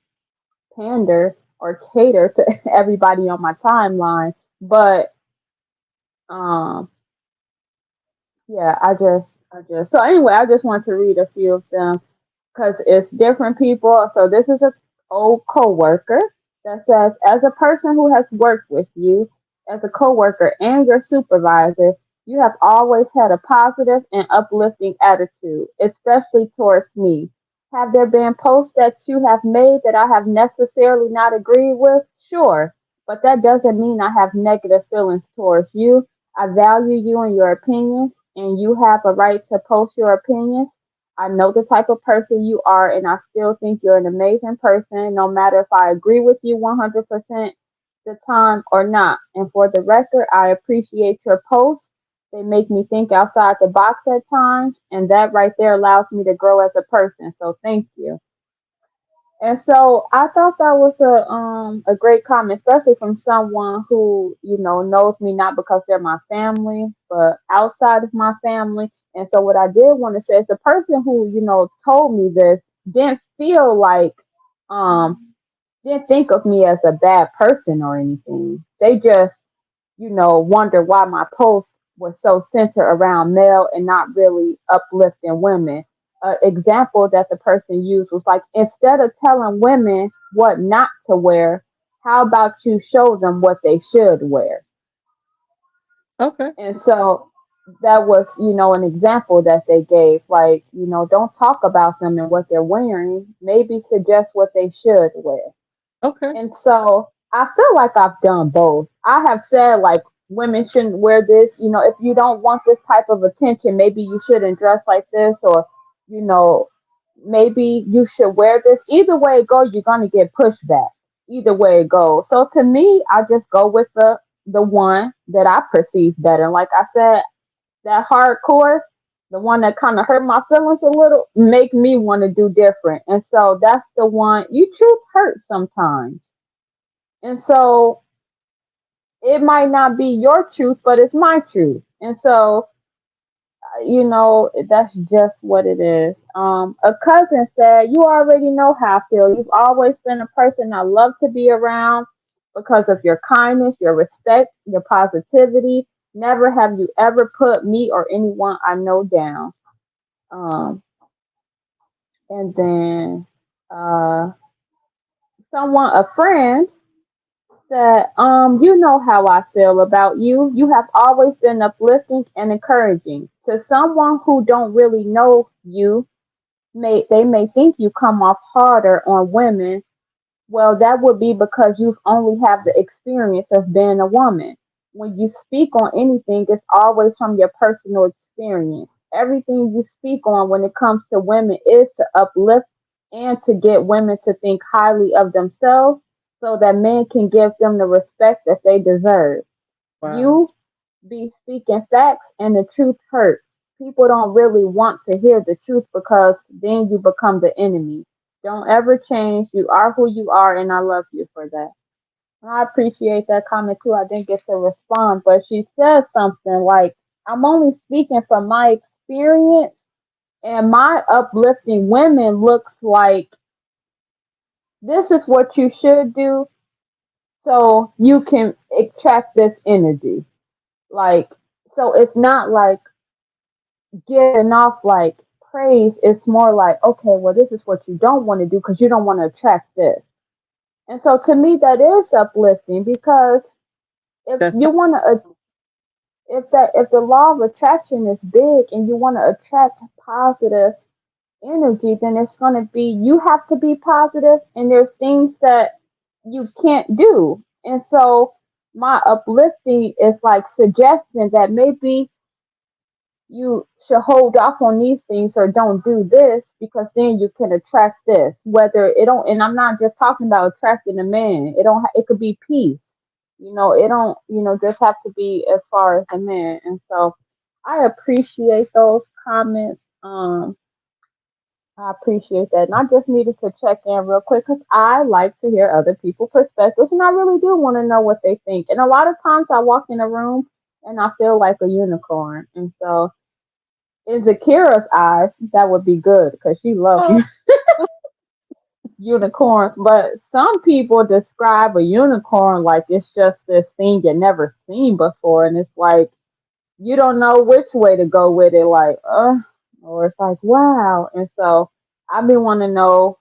pander or cater to everybody on my timeline, but, um, yeah, so anyway, I just want to read a few of them because it's different people. So this is a old coworker that says, as a person who has worked with you as a coworker and your supervisor, you have always had a positive and uplifting attitude, especially towards me. Have there been posts that you have made that I have necessarily not agreed with? Sure, but that doesn't mean I have negative feelings towards you. I value you and your opinions, and you have a right to post your opinions. I know the type of person you are, and I still think you're an amazing person, no matter if I agree with you 100% the time or not. And for the record, I appreciate your posts. They make me think outside the box at times, and that right there allows me to grow as a person. So thank you. And so I thought that was a great comment, especially from someone who knows me not because they're my family, but outside of my family. And so what I did want to say is the person who told me this didn't feel like didn't think of me as a bad person or anything. They just wonder why my post was so centered around male and not really uplifting women. An example that the person used was like, instead of telling women what not to wear, how about you show them what they should wear? Okay. And so that was, an example that they gave. Like, don't talk about them and what they're wearing. Maybe suggest what they should wear. Okay. And so I feel like I've done both. I have said like women shouldn't wear this. If you don't want this type of attention, maybe you shouldn't dress like this, or you know, maybe you should wear this. Either way it goes, you're gonna get pushback. Either way it goes. So to me, I just go with the one that I perceive better. Like I said, that hardcore, the one that kind of hurt my feelings a little, make me want to do different. And so that's the one. You truth hurts sometimes. And so it might not be your truth, but it's my truth. And so, that's just what it is. A cousin said, you already know how I feel. You've always been a person I love to be around because of your kindness, your respect, your positivity. Never have you ever put me or anyone I know down. Um, and then uh, a friend said, you know how I feel about you. You have always been uplifting and encouraging. To someone who don't really know you, they may think you come off harder on women. Well, that would be because you've only have the experience of being a woman. When you speak on anything, it's always from your personal experience. Everything you speak on when it comes to women is to uplift and to get women to think highly of themselves so that men can give them the respect that they deserve. Wow. You be speaking facts and the truth hurts. People don't really want to hear the truth because then you become the enemy. Don't ever change. You are who you are, and I love you for that. And I appreciate that comment too. I didn't get to respond, but she said something like, I'm only speaking from my experience, and my uplifting women looks like this is what you should do so you can attract this energy. Like, so it's not like giving off like praise, it's more like, okay, well, this is what you don't want to do because you don't want to attract this. And so to me, that is uplifting because if That's you want to, if the law of attraction is big and you want to attract positive energy, then it's going to be, you have to be positive and there's things that you can't do. And so my uplifting is like suggesting that maybe you should hold off on these things or don't do this because then you can attract this. Whether it don't, and I'm not just talking about attracting a man. It don't. It could be peace. It don't. Just have to be as far as a man. And so, I appreciate those comments. I appreciate that, and I just needed to check in real quick because I like to hear other people's perspectives, and I really do want to know what they think. And a lot of times, I walk in a room and I feel like a unicorn, and so in Zakira's eyes, that would be good because she loves oh, unicorns. But some people describe a unicorn like it's just this thing you never seen before, and it's like you don't know which way to go with it. Like, or it's like wow. And so I be want to know,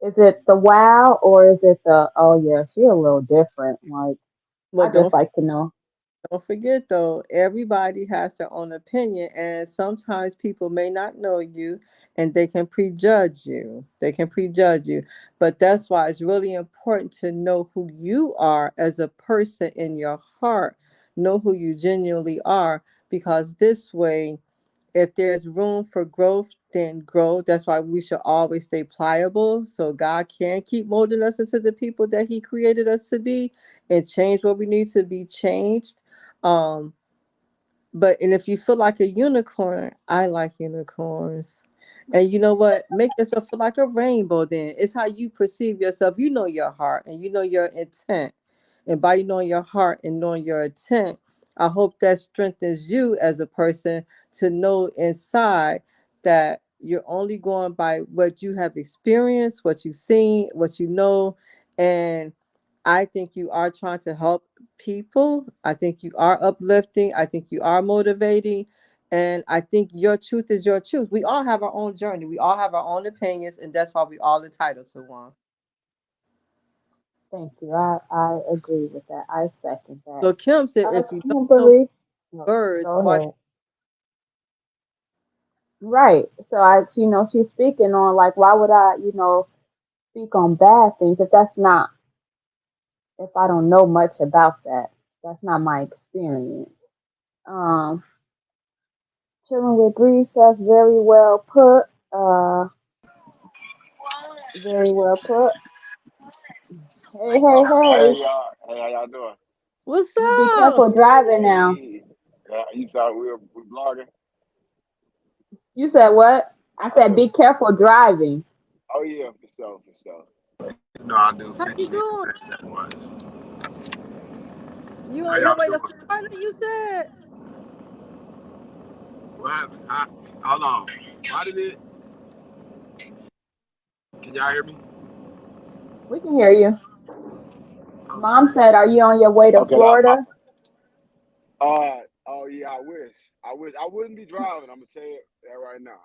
is it the wow or is it the oh yeah, she a little different. Like well, I just like to know. don't forget though, everybody has their own opinion, and sometimes people may not know you and they can prejudge you. They can prejudge you. But that's why it's really important to know who you are as a person in your heart. Know who you genuinely are, because this way, if there's room for growth, then grow. That's why we should always stay pliable so God can keep molding us into the people that He created us to be and change what we need to be changed. Um, and if you feel like a unicorn, I like unicorns. And you know what? Make yourself feel like a rainbow then. It's how you perceive yourself. You know your heart and you know your intent. And by you knowing your heart and knowing your intent, I hope that strengthens you as a person to know inside that you're only going by what you have experienced, what you've seen, what you know. And I think you are trying to help people. I think you are uplifting. I think you are motivating. And I think your truth is your truth. We all have our own journey. We all have our own opinions, and that's why we all entitled to one. Thank you. I agree with that. I second that. So Kim said, if you don't know Kimberly, no, birds, go watch. ahead. Right. So she's speaking on like, why would I, speak on bad things if I don't know much about that. That's not my experience. Um, Chilling with Bree says very well put. Very well put. Hey, hey, Hey hey. y'all, hey, how y'all doing? What's You be up? careful driving now. Hey, you saw we blogging? You said what? I said Oh, be careful driving. oh yeah, for sure, for sure. You know I do How you 50 minutes doing? at once. You How on your y'all way to doing? Florida? You said. What happened? Hold on. Why did it? Can y'all hear me? We can hear you. Mom Okay. said, "Are you on your way to Okay. Florida?" Oh yeah, I wish. I wouldn't be driving. I'm gonna tell you that right now.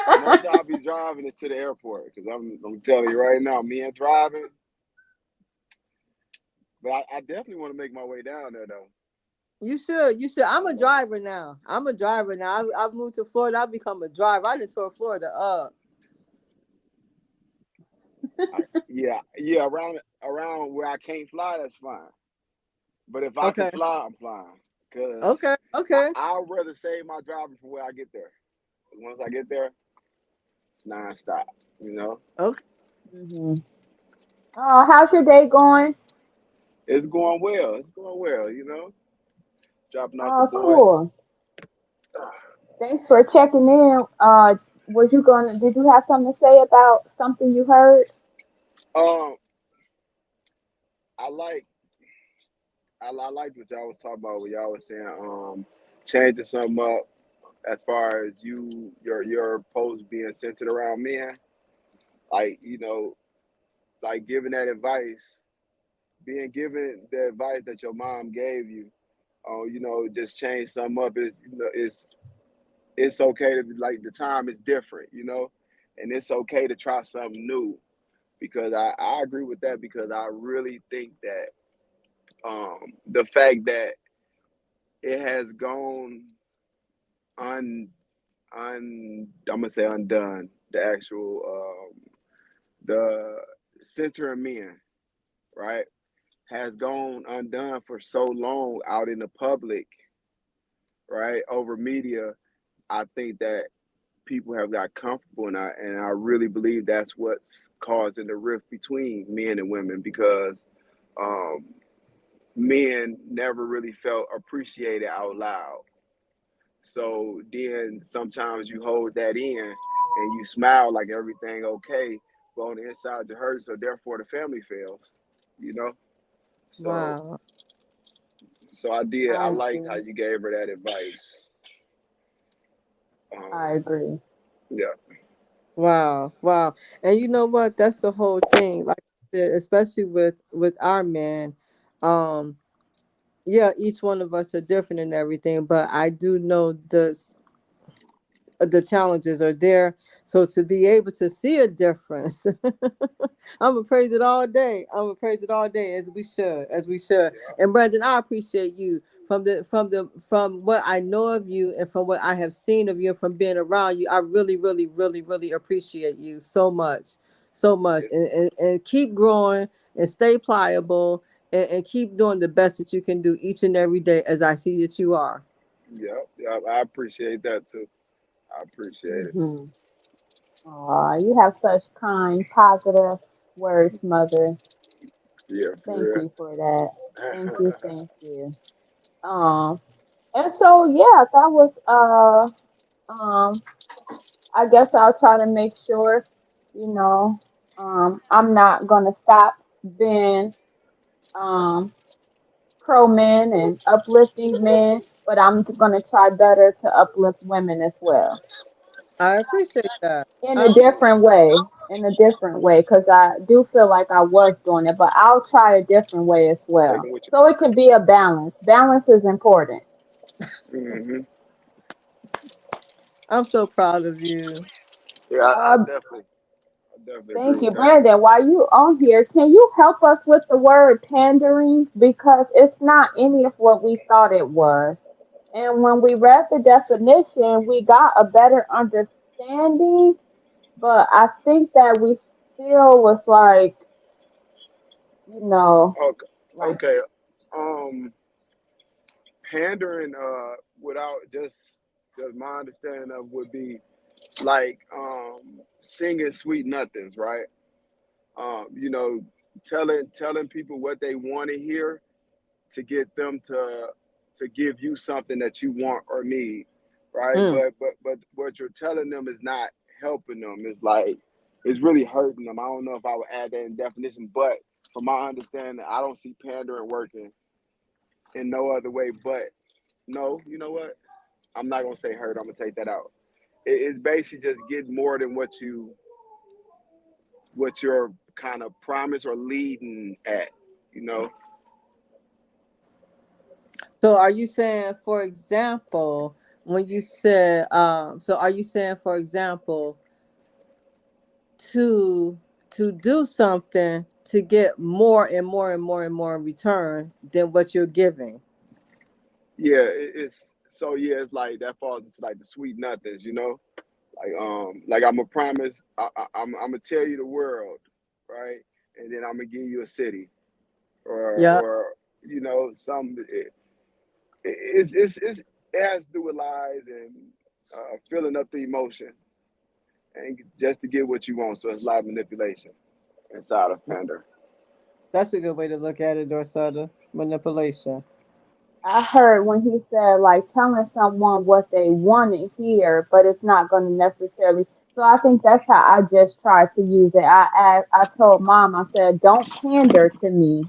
The most I'll be driving is to the airport because I'm telling you right now, me and driving. But I definitely want to make my way down there though. You should. You should. I'm I a want driver now. I'm a driver now. I've moved to Florida. I've become a driver. I done tore Florida up. yeah, around where I can't fly, that's fine. But if I can Okay. fly, I'm flying. Cause Okay. Okay. I'd rather save my driving for where I get there. Once I get there, it's nonstop. You know, Okay. hmm Oh, how's your day going? it's going well. It's going well. Dropping off the Oh, boys. cool. Thanks for checking in. Did you have something to say about something you heard? Um, I like I liked what y'all was talking about. What y'all was saying. Changing something up as far as your post being centered around men. Like like giving that advice, being given the advice that your mom gave you. Just change something up. Is it's okay to like the time is different, you know, and it's okay to try something new because I agree with that because I really think that the fact that it has gone I'm gonna say undone the actual the center of men, right, has gone undone for so long out in the public, right, over media. I think that people have got comfortable, and I really believe that's what's causing the rift between men and women because um, men never really felt appreciated out loud. So then sometimes you hold that in and you smile like everything okay, but on the inside it hurts. So therefore the family fails. You know. So Wow. so I did. I I liked how agree. you gave her that advice. I Um, agree. yeah. Wow. Wow. And you know what? That's the whole thing. Like I said, especially with our men. Um, yeah, each one of us are different and everything, but I do know the challenges are there. So to be able to see a difference, I'm gonna praise it all day. I'm gonna praise it all day as we should, as we should. And Brandon, I appreciate you from what I know of you and from what I have seen of you and from being around you. I really, really, really, really appreciate you so much, so much. Yeah. And keep growing and stay pliable and keep doing the best that you can do each and every day as I see that you are. Yeah. Yeah. I appreciate that too. I appreciate it. Hmm. Aw, you have such kind, positive words, Mother. Yeah, Thank for you for that. Thank you, real. thank you. Um, and so yeah, that was I guess I'll try to make sure, you know, I'm not gonna stop being um pro men and uplifting men, but I'm gonna try better to uplift women as well I appreciate that. in I a different way. In a different way, because I do feel like I was doing it, but I'll try a different way as Take well. them with you. So it can be a balance. Balance is important. Hmm. I'm so proud of you. Yeah, Uh, I definitely agree Thank you, with that. Brandon. While you on here, can you help us with the word pandering? Because it's not any of what we thought it was. And when we read the definition, we got a better understanding, but I think that we still was like, you know, Okay, like okay. Um, Pandering, without just my understanding of would be like singing sweet nothings, right? You know, telling people what they want to hear to get them to give you something that you want or need, right? Mm. But what you're telling them is not helping them. It's like it's really hurting them. I don't know if I would add that in definition, but from my understanding, I don't see pandering working in no other way. But no, you know what? I'm not gonna say hurt. I'm gonna take that out. It's basically just getting more than what you're kind of promise or leading at. You know, So are you saying, for example, when you said, so are you saying, for example, to do something to get more and more and more and more in return than what you're giving? yeah. It's so yeah. It's like that falls into like the sweet nothings. You know, like I'm a promise. I'm gonna tell you the world, right? And then I'm gonna give you a city, Yeah, or you know, some. It has to do with lies and filling up the emotion, and just to get what you want. So it's lie manipulation inside of pander. that's a good way to look at it, Dorsada. Manipulation. I heard when he said like telling someone what they want to hear, but it's not going to necessarily. So I think that's how I just tried to use it. I told mom, I said, don't pander to me.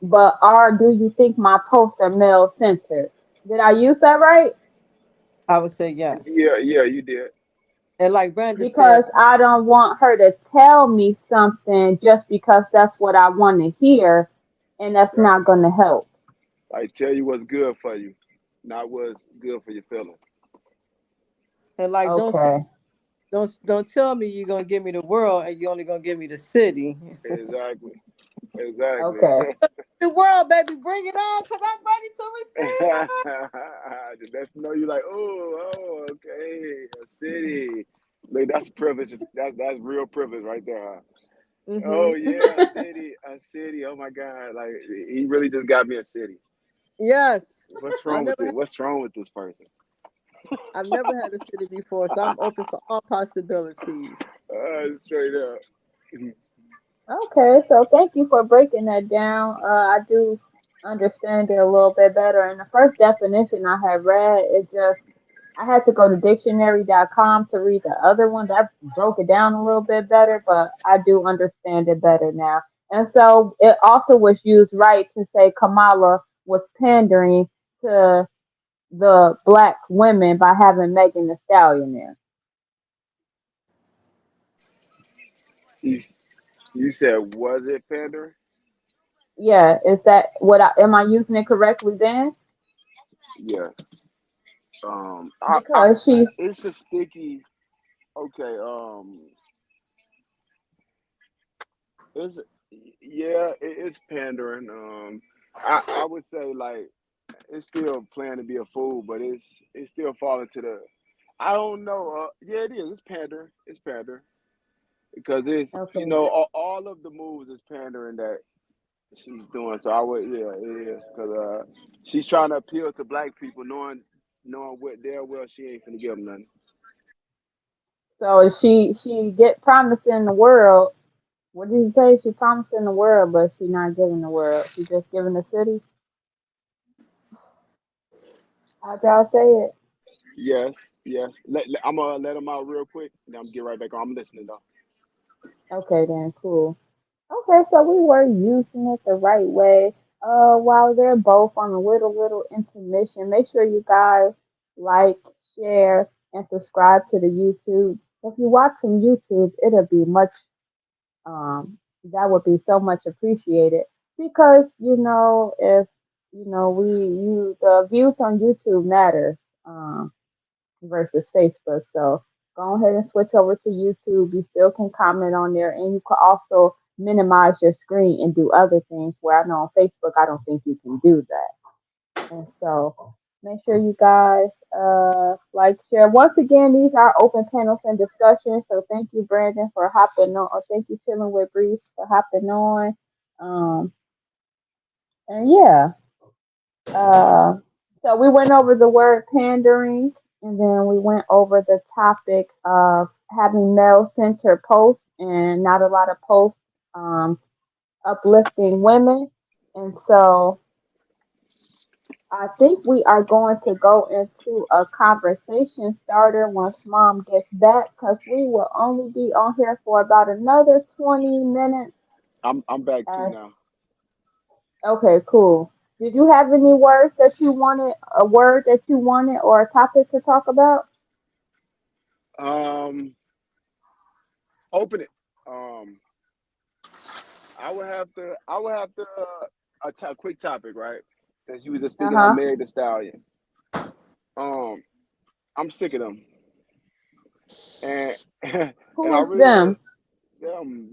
But do you think my posts are male centered? Did I use that right? I would say yes. Yeah, yeah, you did. And like Brandon said, Because I don't want her to tell me something just because that's what I want to hear, and that's Right. not going to help. Like tell you what's good for you. not what's good for your feelings. And like, Okay. don't tell me you're gonna give me the world and you're only gonna give me the city. Exactly. Exactly. Okay. The world, baby, bring it on, cause I'm ready to receive it. That's know you like, okay, a city. Like that's privilege. That's real privilege right there. Huh? Oh Mm-hmm. yeah, a city. Oh my God, like he really just got me a city. Yes, What's I wrong with never it? had. What's wrong with this person? I've never had a city before, so I'm open for all possibilities. Straight up. Okay, so thank you for breaking that down. I do understand it a little bit better. And the first definition I had read is just I had to go to dictionary.com to read the other one that broke it down a little bit better, but I do understand it better now. And so it also was used right to say Kamala was pandering to the black women by having Megan Thee Stallion there. You, you said, was it pandering? Yeah, is that what am I using it correctly then? Yes. Because she's It's a sticky. Okay. It's yeah, it's pandering. I would say like it's still playing to be a fool, but it's still falling to the. I don't know. Yeah, it is. It's pandering. It's pandering because it's okay. all of the moves is pandering that she's doing. So I would yeah, it is because she's trying to appeal to black people, knowing what damn well she ain't finna give them nothing. So she get promising the world. What did you say? She promising the world, but she not giving the world. She just giving the city. How y'all say it? Yes, yes. I'm gonna let them out real quick, and I'm gonna get right back on. I'm listening though. Okay, then cool. Okay, so we were using it the right way. While they're both on a little intermission, make sure you guys like, share, and subscribe to the YouTube. If you watch from YouTube, it'll be much that would be so much appreciated because if the views on YouTube matter versus Facebook. So go ahead and switch over to YouTube. You still can comment on there, and you can also minimize your screen and do other things. Where I know on Facebook, I don't think you can do that. And so make sure you guys like, share. Once again, these are open panels and discussions. So thank you, Brandon, for hopping on. Or thank you, Chilling with Breeze, for hopping on. Um, and yeah, uh, so we went over the word pandering, and then we went over the topic of having male-centered posts and not a lot of posts uplifting women. And so I think we are going to go into a conversation starter once mom gets back because we will only be on here for about another 20 minutes. I'm back too Uh, now. okay, cool. Did you have any words that you wanted, a word that you wanted, or a topic to talk about? Um, Open it. Um, I would have to a quick topic, right? Since you was just Uh speaking on huh. Meg the Stallion. Um, I'm sick of them, and and I Who is really want them?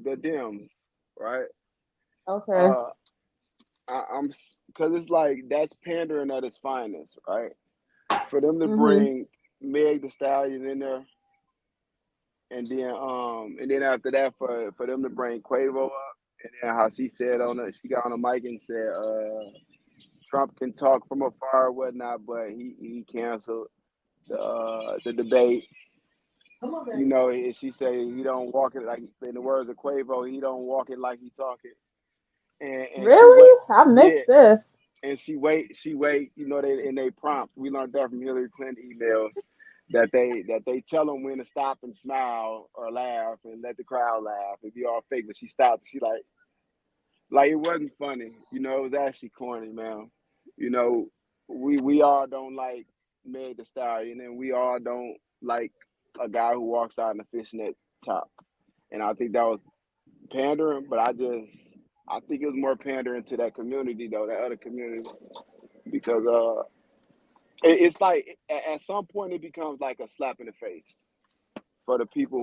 the Dems, right? Okay. Uh, I'm because it's like that's pandering at its finest, right? For them to Mhm. bring Meg the Stallion in there, and then after that for them to bring Quavo up, and then how she said she got on the mic and said Trump can talk from afar or whatnot, but he canceled the debate. And she said he don't walk it like in the words of Quavo, he don't walk it like he talk it. And she wait, Really? I yeah, missed this. and she wait. They prompt. We learned that from Hillary Clinton emails that they tell them when to stop and smile or laugh and let the crowd laugh. It'd be all fake, but she stopped. She like it wasn't funny. It was actually corny, man. You know, we all don't like Meg the Stallion, and we all don't like a guy who walks out in a fishnet top. And I think that was pandering, but I think it was more pandering to that community though, that other community, because It's like at some point it becomes like a slap in the face for the people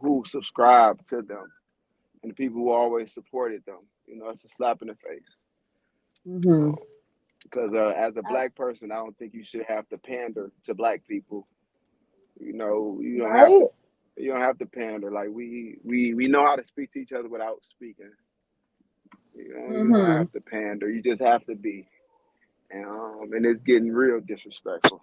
who subscribe to them and the people who always supported them. You know, it's a slap in the face. Mhm. Because as a I, black person, I don't think you should have to pander to black people. You know, right? you don't have to pander. Like we know how to speak to each other without speaking. You don't Mhm. have to pander. You just have to be. And it's getting real disrespectful.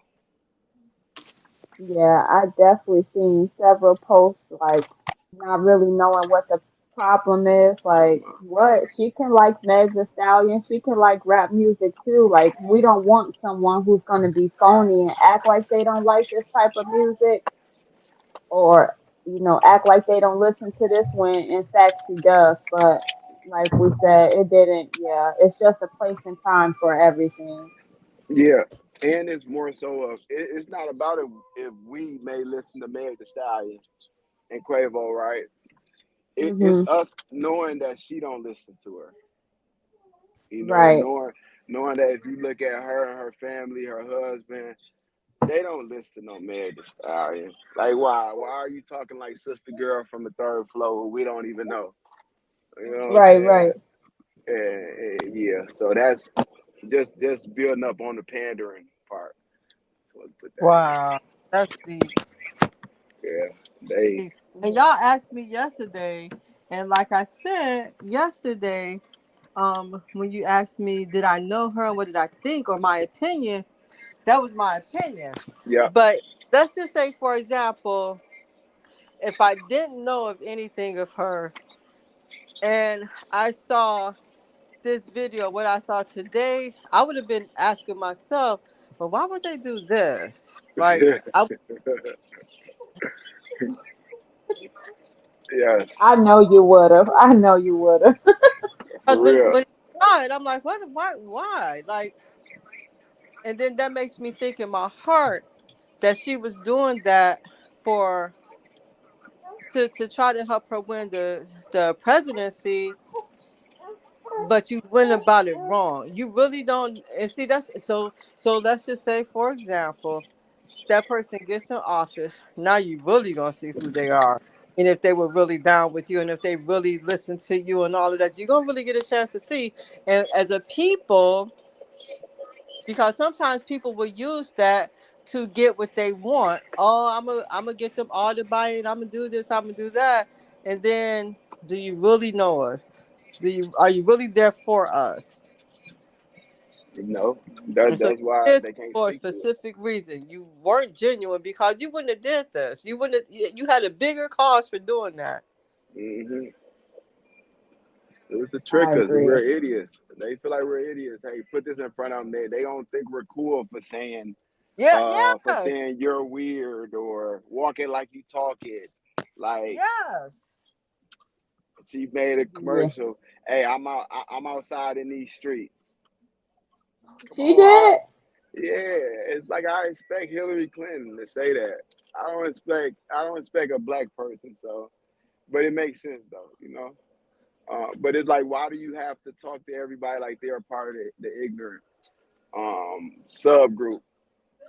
Yeah, I definitely seen several posts like not really knowing what the problem is. Like, what she can like Meg Thee Stallion, she can like rap music too. Like, we don't want someone who's gonna be phony and act like they don't like this type of music, or act like they don't listen to this when in fact she does. But like we said, it didn't. Yeah, it's just a place and time for everything. Yeah, and it's more so of it's not about if we may listen to Meg Thee Stallion and Quavo, right? It's Mhm. us knowing that she don't listen to her. You know, Right. knowing that if you look at her and her family, her husband, they don't listen to no Meg Thee Stallion. Like, why? Why are you talking like sister girl from the third floor who we don't even know? You know what I'm Right. saying? Right. Yeah. So that's just building up on the pandering part. So let's put that in. Wow, that's deep. Yeah, they. And y'all asked me yesterday, and like I said yesterday, when you asked me, did I know her and what did I think or my opinion, that was my opinion. Yeah. But let's just say, for example, if I didn't know of anything of her and I saw this video, what I saw today, I would have been asking myself, well, why would they do this? Like, Yes, I know you would have. I know you would have. for real. when I saw it, I'm like, what? Why? Like, and then that makes me think in my heart that she was doing that for to try to help her win the presidency, but you went about it wrong. You really don't. And see, that's so let's just say, for example, that person gets in office. Now you really gonna see who they are, and if they were really down with you, and if they really listen to you, and all of that, you're gonna really get a chance to see. And as a people, because sometimes people will use that to get what they want. Oh, I'm gonna get them all to buy it. I'm gonna do this. I'm gonna do that. And then, do you really know us? Are you really there for us? No, And so that's you why did they this can't for a speak to it. specific reason. You weren't genuine because you wouldn't have did this. You wouldn't. You had a bigger cause for doing that. hmm It was to I trick us. agree. We're idiots. They feel like we're idiots. Hey, put this in front of them. They don't think we're cool Yeah. for Yes. saying you're weird or walking like you talk it. Like Yes. she made a Yeah. commercial. Hey, I'm outside in these streets. Come She on, did. yeah. It's like I expect Hillary Clinton to say that. I don't expect a black person. So, but it makes sense though, you know. But it's like, why do you have to talk to everybody like they're a part of the ignorant subgroup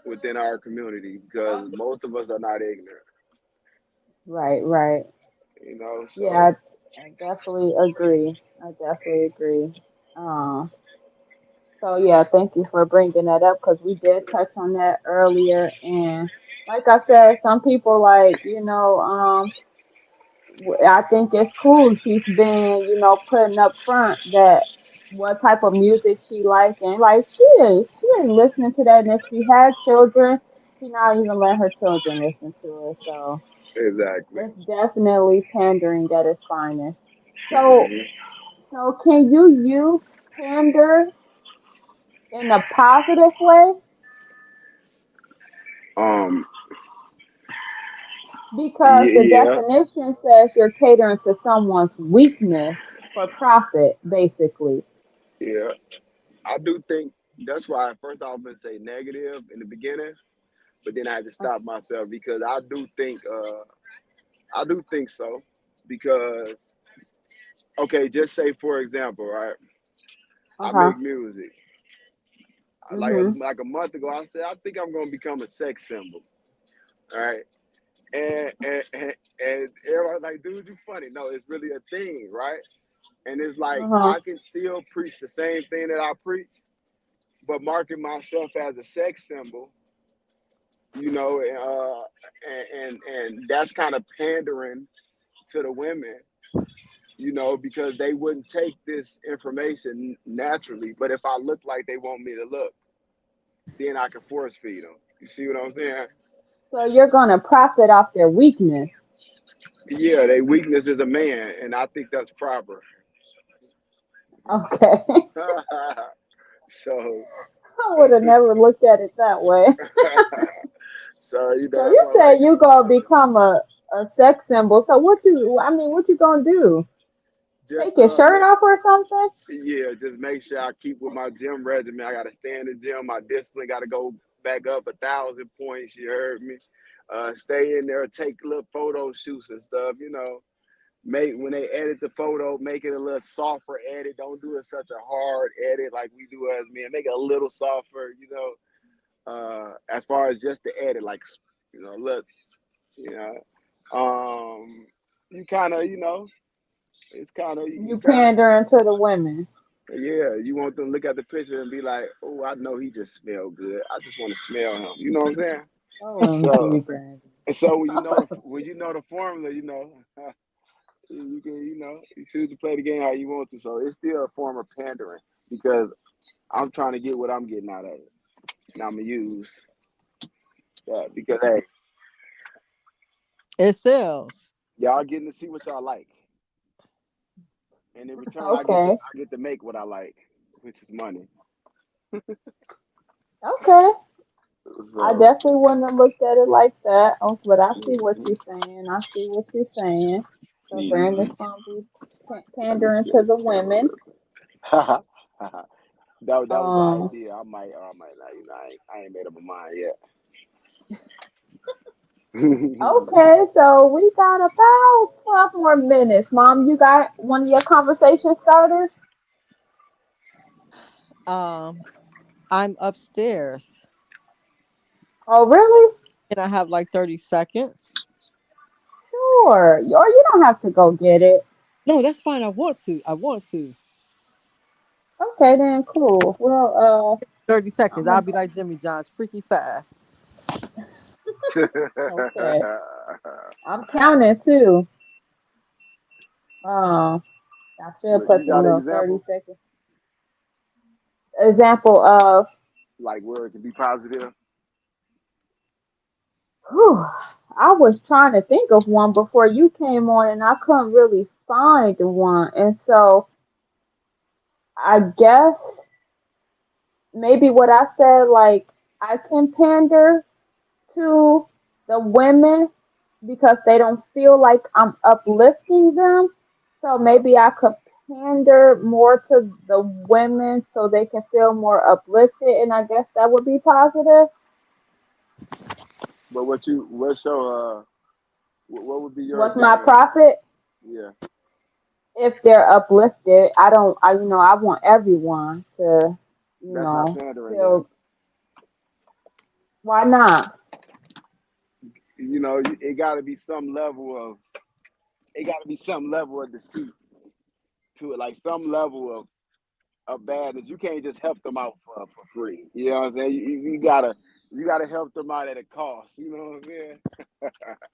within our community? Because most of us are not ignorant, Right. Right. you know. So Yeah. I definitely agree. I definitely agree. Um. So yeah, thank you for bringing that up because we did touch on that earlier. And like I said, some people like I think it's cool. She's been, putting up front that what type of music she like, and like she ain't listening to that. And if she had children, she not even let her children listen to it. So exactly. it's definitely pandering at its finest. So hmm so can you use pander in a positive way? Um. Because the Yeah. definition says you're catering to someone's weakness for profit, basically. Yeah. I do think that's why at first I was gonna say negative in the beginning, but then I had to stop myself because I do think so because okay, just say for example, right? Uh I huh. make music. Mhm. like a month ago, I said I think I'm gonna become a sex symbol. All right. And everybody's like, dude, you funny. No, it's really a thing, right? And it's like Uh huh. I can still preach the same thing that I preach, but marking myself as a sex symbol, you know, and that's kind of pandering to the women, you know, because they wouldn't take this information naturally. But if I look like they want me to look, then I can force feed them. You see what I'm saying? So you're gonna profit off their weakness. Yeah, their weakness is a man, and I think that's proper. Okay. So, I would have never looked at it that way. so you So know, that's you why, said like, you gonna become a sex symbol. So what you? I mean, what you gonna do? Take just your shirt off or something? yeah, just make sure I keep with my gym regimen. I gotta stay in the gym. My discipline gotta go back up 1,000 points. You heard me. Stay in there, take little photo shoots and stuff. You know, make when they edit the photo, make it a little softer edit. Don't do it such a hard edit like we do as men. Make it a little softer. You know, as far as just the edit, like, you know, look, you know, you kind of, you know, it's kind of You you kind of. pandering to the women. Yeah, you want them to look at the picture and be like, "Oh, I know he just smell good. I just want to smell him." You know what I'm saying? So, OMG, Brandon. and so when you know the formula, you know, you can, you know, you choose to play the game how you want to. So it's still a form of pandering because I'm trying to get what I'm getting out of it, and I'm gonna use that because hey, It sells. y'all getting to see what y'all like, and in return, Okay. I get to make what I like, which is money. Okay. I So. definitely wouldn't have looked at it like that. Oh, but I see what you're saying. I see what you're saying. So Brandon's Mhm. gonna be pandering to the women. That was the Um. idea. I might not. You know, I ain't made up my mind yet. Okay, so we got about 12 more minutes. Mom, you got one of your conversation starters? Um, I'm upstairs Oh, really? and I have like 30 seconds. Sure. Or you don't have to go get it. No, that's fine. I want to. I want to. Okay, then cool. Well, 30 seconds. I'm I'll a, be like Jimmy John's freaky fast. okay. I'm counting too. I should But put you the got an little 30 example, second example of, like where it can be positive. whew, I was trying to think of one before you came on and I couldn't really find one. And so I guess maybe what I said, like, I can pander to the women because they don't feel like I'm uplifting them. So maybe I could pander more to the women so they can feel more uplifted, and I guess that would be positive. But what's your what would be your What's my game? profit? Yeah, If they're uplifted, I don't, I want everyone to, that's not pandering then. feel. Why not? You know, it got to be some level of deceit to it, like some level of badness. You can't just help them out for free. You know what I'm saying? You gotta help them out at a cost. You know what I'm saying?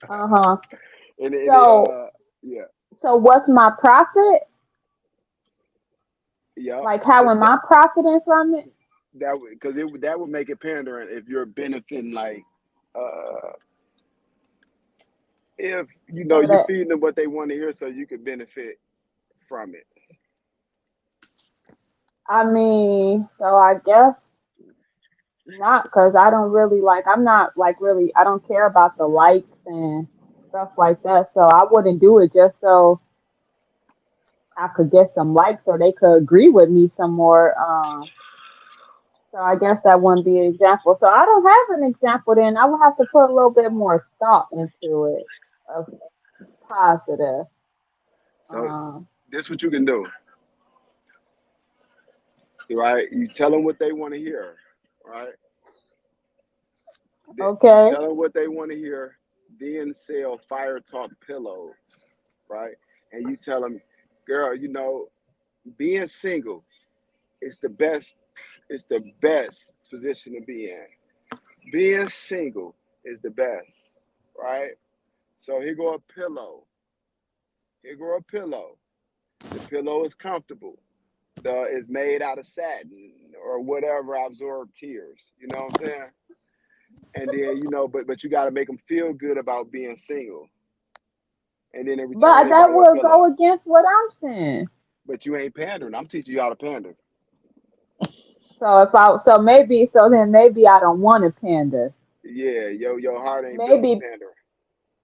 Uh huh. And So, yeah, so what's my profit? yeah. Like, how am I profiting from it? That would because that would make it pandering if you're benefiting like uh if you know So you're that feeding them what they want to hear so you can benefit from it. I mean, so I guess not, because I don't really like. I'm not like really. I don't care about the likes and stuff like that. So I wouldn't do it just so I could get some likes or they could agree with me some more. So I guess that wouldn't be an example. So I don't have an example. Then I would have to put a little bit more thought into it of positive. So Um, this what you can do, right? You tell them what they want to hear. right? You Okay. tell them what they want to hear, then sell Fire Talk pillows, right? And you tell them, girl, being single is the best. It's the best position to be in. Being single is the best, right? So here go a pillow. Here go a pillow. The pillow is comfortable. Is made out of satin or whatever absorb tears. You know what I'm saying? And then but you got to make them feel good about being single. And then in return But they buy that you a will pillow. go against what I'm saying. But you ain't pandering. I'm teaching you how to pander. So then maybe I don't want to pander. Yeah, your heart ain't built for Maybe, pandering.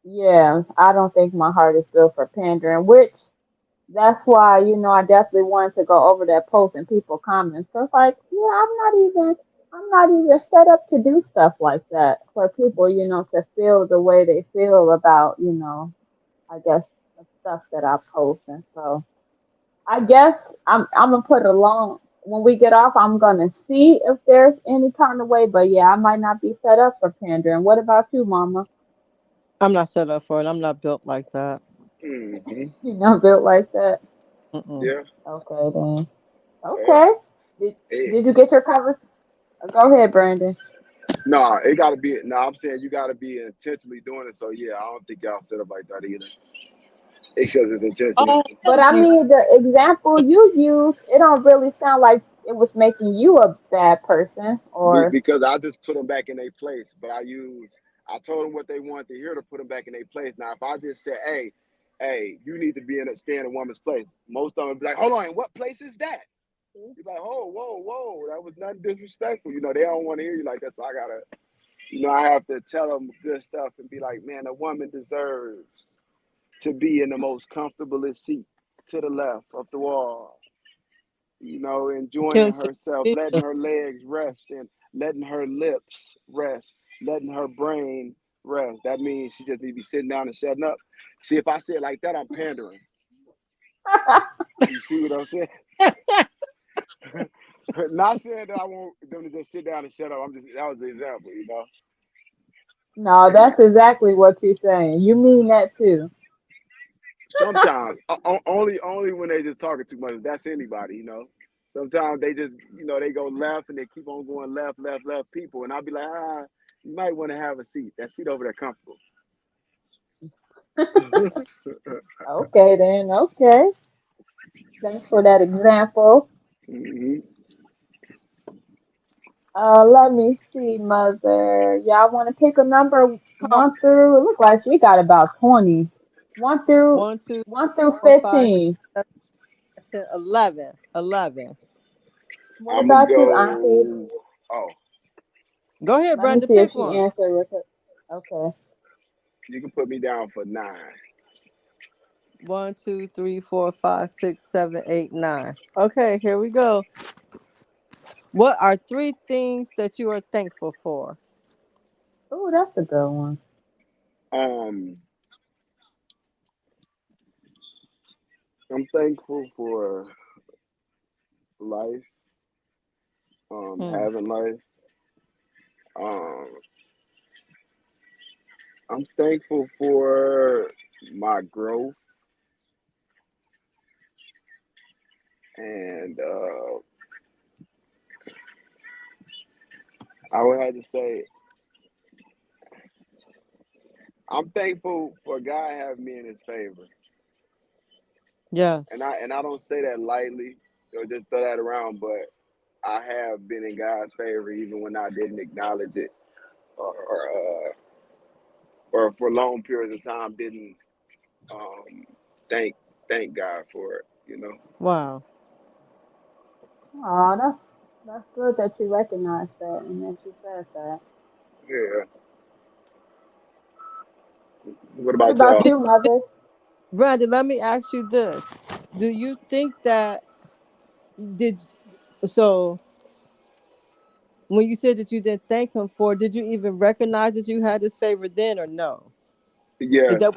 yeah, I don't think my heart is built for pandering, which that's why, I definitely wanted to go over that post and people comments. So it's like, yeah, I'm not even set up to do stuff like that for people, to feel the way they feel about, I guess the stuff that I post. And so I guess I'm gonna put along when we get off. I'm gonna see if there's any kind of way, but yeah, I might not be set up for pandering. What about you, Mama? I'm not set up for it. I'm not built like that. Hmm. You not built like that? Mm-mm. Yeah. Okay then. Yeah. Okay. Did Hey. Did you get your cover? Go ahead, Brandon. No, it gotta be. No, I'm saying you gotta be intentionally doing it. So yeah, I don't think y'all set up like that either, because it's intentional. Oh, But thank I you. mean, the example you used, it don't really sound like it was making you a bad person, or Because I just put them back in their place. But I told them what they wanted to hear to put them back in their place. Now, if I just said, hey, you need to stay in a woman's place, most of them would be like, hold on, what place is that? You're like, oh, whoa, that was nothing disrespectful. They don't want to hear you like that. So I gotta, I have to tell them good stuff and be like, man, a woman deserves to be in the most comfortablest seat to the left of the wall, enjoying Kim said, herself, letting her legs rest and letting her lips rest, letting her brain rest. That means she just need to be sitting down and shutting up. See, if I say it like that, I'm pandering. You see what I'm saying? Not saying that I want them to just sit down and shut up. That was the example. no, that's exactly what you're saying. You mean that too. Sometimes, only when they just talking too much. That's anybody. Sometimes they just, they go left and they keep on going left, left, left. People, and I'll be like, you might want to have a seat. That seat over there comfortable. Okay then. Okay. Thanks for that example. Hmm. Let me see, Mother. Y'all want to pick a number call one through? It looks like we got about 20. One through 1, 2, 1 through four, 5, 6, 15. 7, 10, 11. 11. What I'm gonna about you, Auntie? go. Oh, Go ahead, Let me Brandon. see if Pick she one. answered with it. Okay. you can put me down for 9. 1, 2, 3, 4, 5, 6, 7, 8, 9. Okay, here we go. What are 3 things that you are thankful for? Oh, that's a good one. Um, I'm thankful for life, Hmm. having life. Um, I'm thankful for my growth, and I would have to say I'm thankful for God having me in His favor, and Yes. I don't say that lightly or just throw that around, but I have been in God's favor even when I didn't acknowledge it, or for long periods of time didn't um, thank thank God for it. Wow. Oh, that's good that you recognize that and that you said that. Yeah. What What about about y'all? Did, you, Mother? Brandon, let me ask you this. Do you think that did so when you said that you didn't thank him for, did you even recognize that you had his favor then or no? Is Yes, that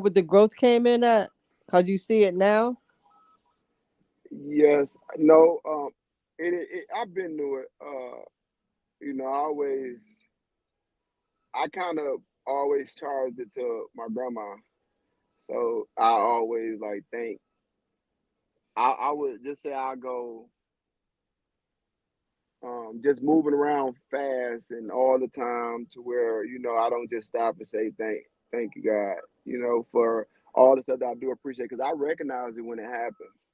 what the growth came in at? Cause you see it now? yes, no. I've been through it. always, I kind of always charged it to my grandma. So I always like think I would just say I go just moving around fast and all the time to where I don't just stop and say thank you God, for all the stuff that I do appreciate because I recognize it when it happens,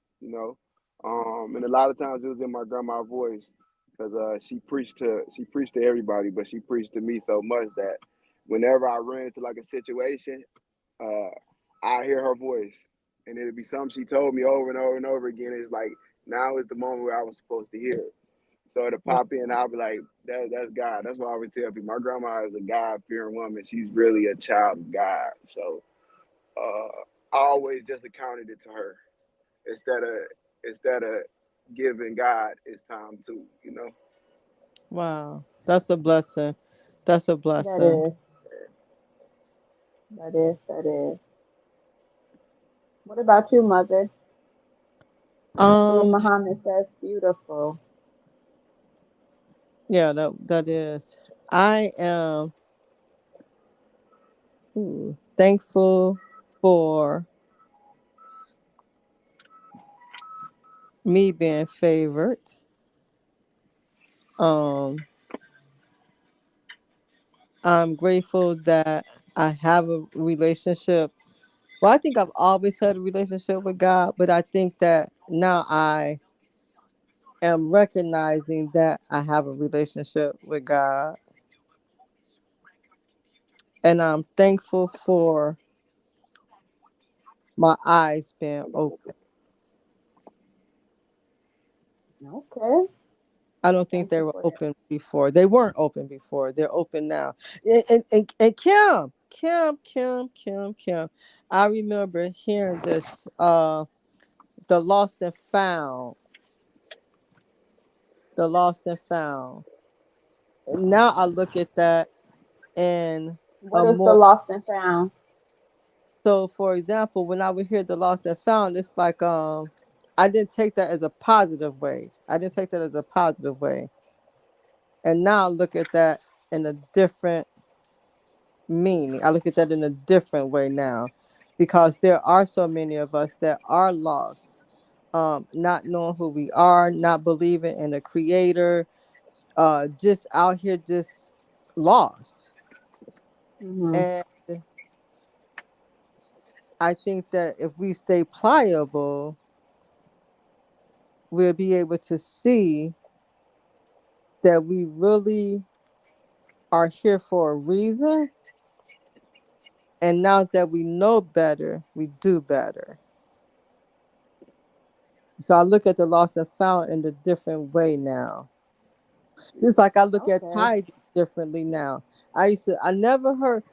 and a lot of times it was in my grandma's voice because she preached to everybody, but she preached to me so much that whenever I ran into like a situation, uh, I hear her voice, and it'd be something she told me over and over and over again. It's like now is the moment where I was supposed to hear it. So to pop in, I'll be like, that's God. That's why I always tell people. My grandma is a God fearing woman. She's really a child of God. So I always just accounted it to her instead of instead of giving God his time too. Wow. That's a blessing. That's a That blessing. is, that is. What about you, mother? Queen Um, Muhammad says, beautiful. yeah, that is. I am thankful for me being favored. Um, I'm grateful that I have a relationship. Well, I think I've always had a relationship with God, but I think that now I am recognizing that I have a relationship with God. And I'm thankful for my eyes being open. Okay. I don't think Thank they you were for that. open before. They weren't open before. They're open now. And Kim. I remember hearing this, the lost and found, the lost and found. And now I look at that in What a is the more, lost and found? so for example, when I would hear the lost and found, it's like I didn't take that as a positive way. I didn't take that as a positive way. And now I look at that in a different meaning. I look at that in a different way now because there are so many of us that are lost, not knowing who we are, not believing in a creator, just out here just lost. Hmm. And I think that if we stay pliable, we'll be able to see that we really are here for a reason. And now that we know better, we do better. So I look at the lost and found in a different way now. Just like I look at Okay. tithing differently now. I never heard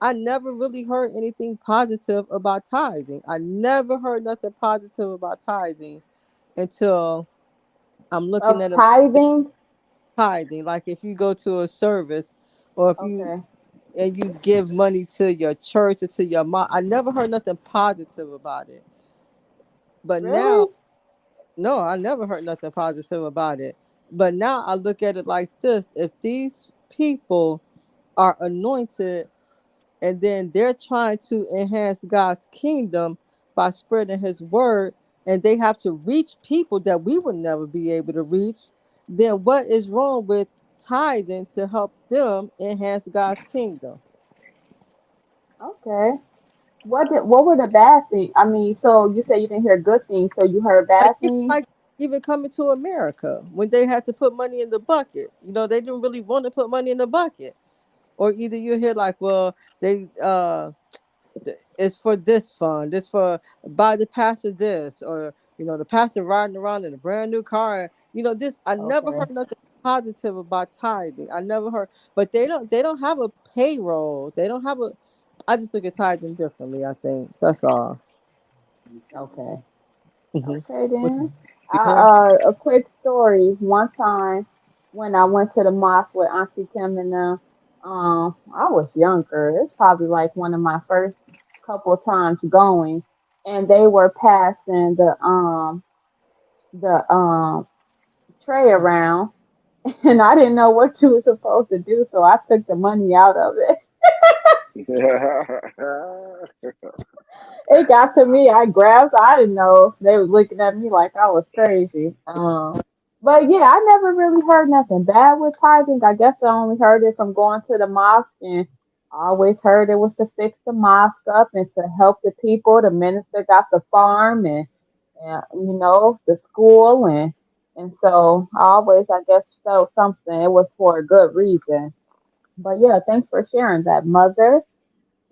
I never really heard anything positive about tithing. I never heard nothing positive about tithing until I'm looking Of at it like tithing? tithing. Like if you go to a service or if you Okay. and you give money to your church or to your mom. I never heard nothing positive about it. But now, Really? no, I never heard nothing positive about it. But now I look at it like this: if these people are anointed and then they're trying to enhance God's kingdom by spreading his word, and they have to reach people that we would never be able to reach, then what is wrong with tithing to help them enhance God's kingdom? Okay. What were the bad things? I mean, so you said you didn't hear good things, so you heard bad things? Like even coming to America when they had to put money in the bucket, they didn't really want to put money in the bucket. Or either you hear like, well, they it's for this fund, it's for buy the pastor this, or the pastor riding around in a brand new car. This I never Okay. heard nothing positive about tithing. I never heard, but they don't have a payroll. They don't have a. I just look at tithing differently. I think that's all. Okay. Hmm. Okay What then. you hear? A quick story. One time when I went to the mosque with Auntie Kim and them, I was younger. It's probably like one of my first couple of times going, and they were passing the tray around, and I didn't know what you were supposed to do, so I took the money out of it. It got to me. I grabbed. I didn't know they was looking at me like I was crazy. But yeah, I never really heard nothing bad with tithing. I guess I only heard it from going to the mosque, and I always heard it was to fix the mosque up and to help the people. The minister got the farm and the school and so I always I guess felt something. It was for a good reason. But yeah, thanks for sharing that, mother.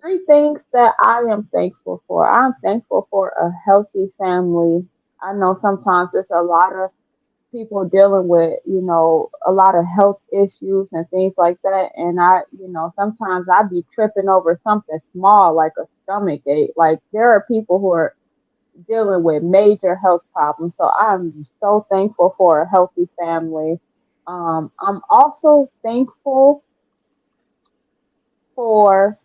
Three things that I am thankful for. I'm thankful for a healthy family. I know sometimes there's a lot of people dealing with, a lot of health issues and things like that. And sometimes I be tripping over something small like a stomach ache. Like there are people who are dealing with major health problems. So I'm so thankful for a healthy family. I'm also for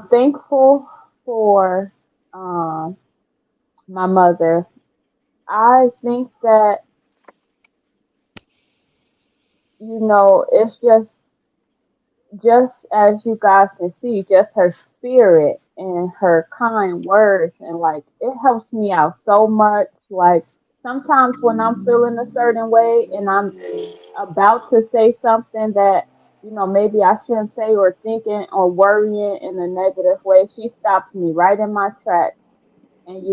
thankful for um, my mother. I think that, it's just as you guys can see, just her spirit and her kind words, and like it helps me out so much. Like sometimes when I'm feeling a certain way and I'm about to say something that maybe I shouldn't say, or thinking or worrying in a negative way, she stops me right in my tracks and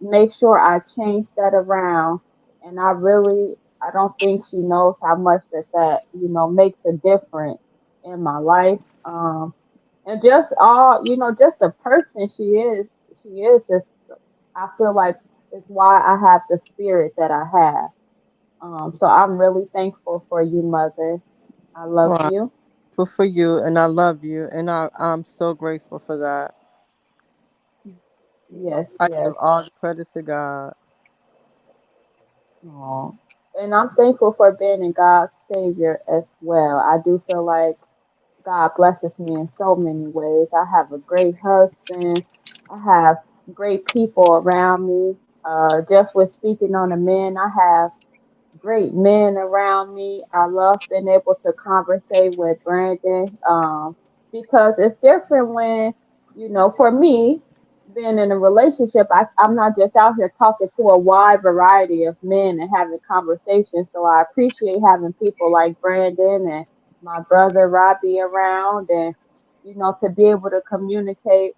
make sure I change that around. And I don't think she knows how much that makes a difference in my life. And just just the person she is just, I feel like it's why I have the spirit that I have. So I'm really thankful for you, mother. I love Well, I'm you. grateful for you, and I love you, and I'm so grateful for that. Yes, I yes. give all the credit to God. Aw. And I'm thankful for being in God's Savior as well. I do feel like God blesses me in so many ways. I have a great husband. I have great people around me. Just with speaking on the men, I have great men around me. I love being able to conversate with Brandon, because it's different when, for me, being in a relationship, I'm not just out here talking to a wide variety of men and having conversations. So I appreciate having people like Brandon and my brother Robbie around, and, to be able to communicate,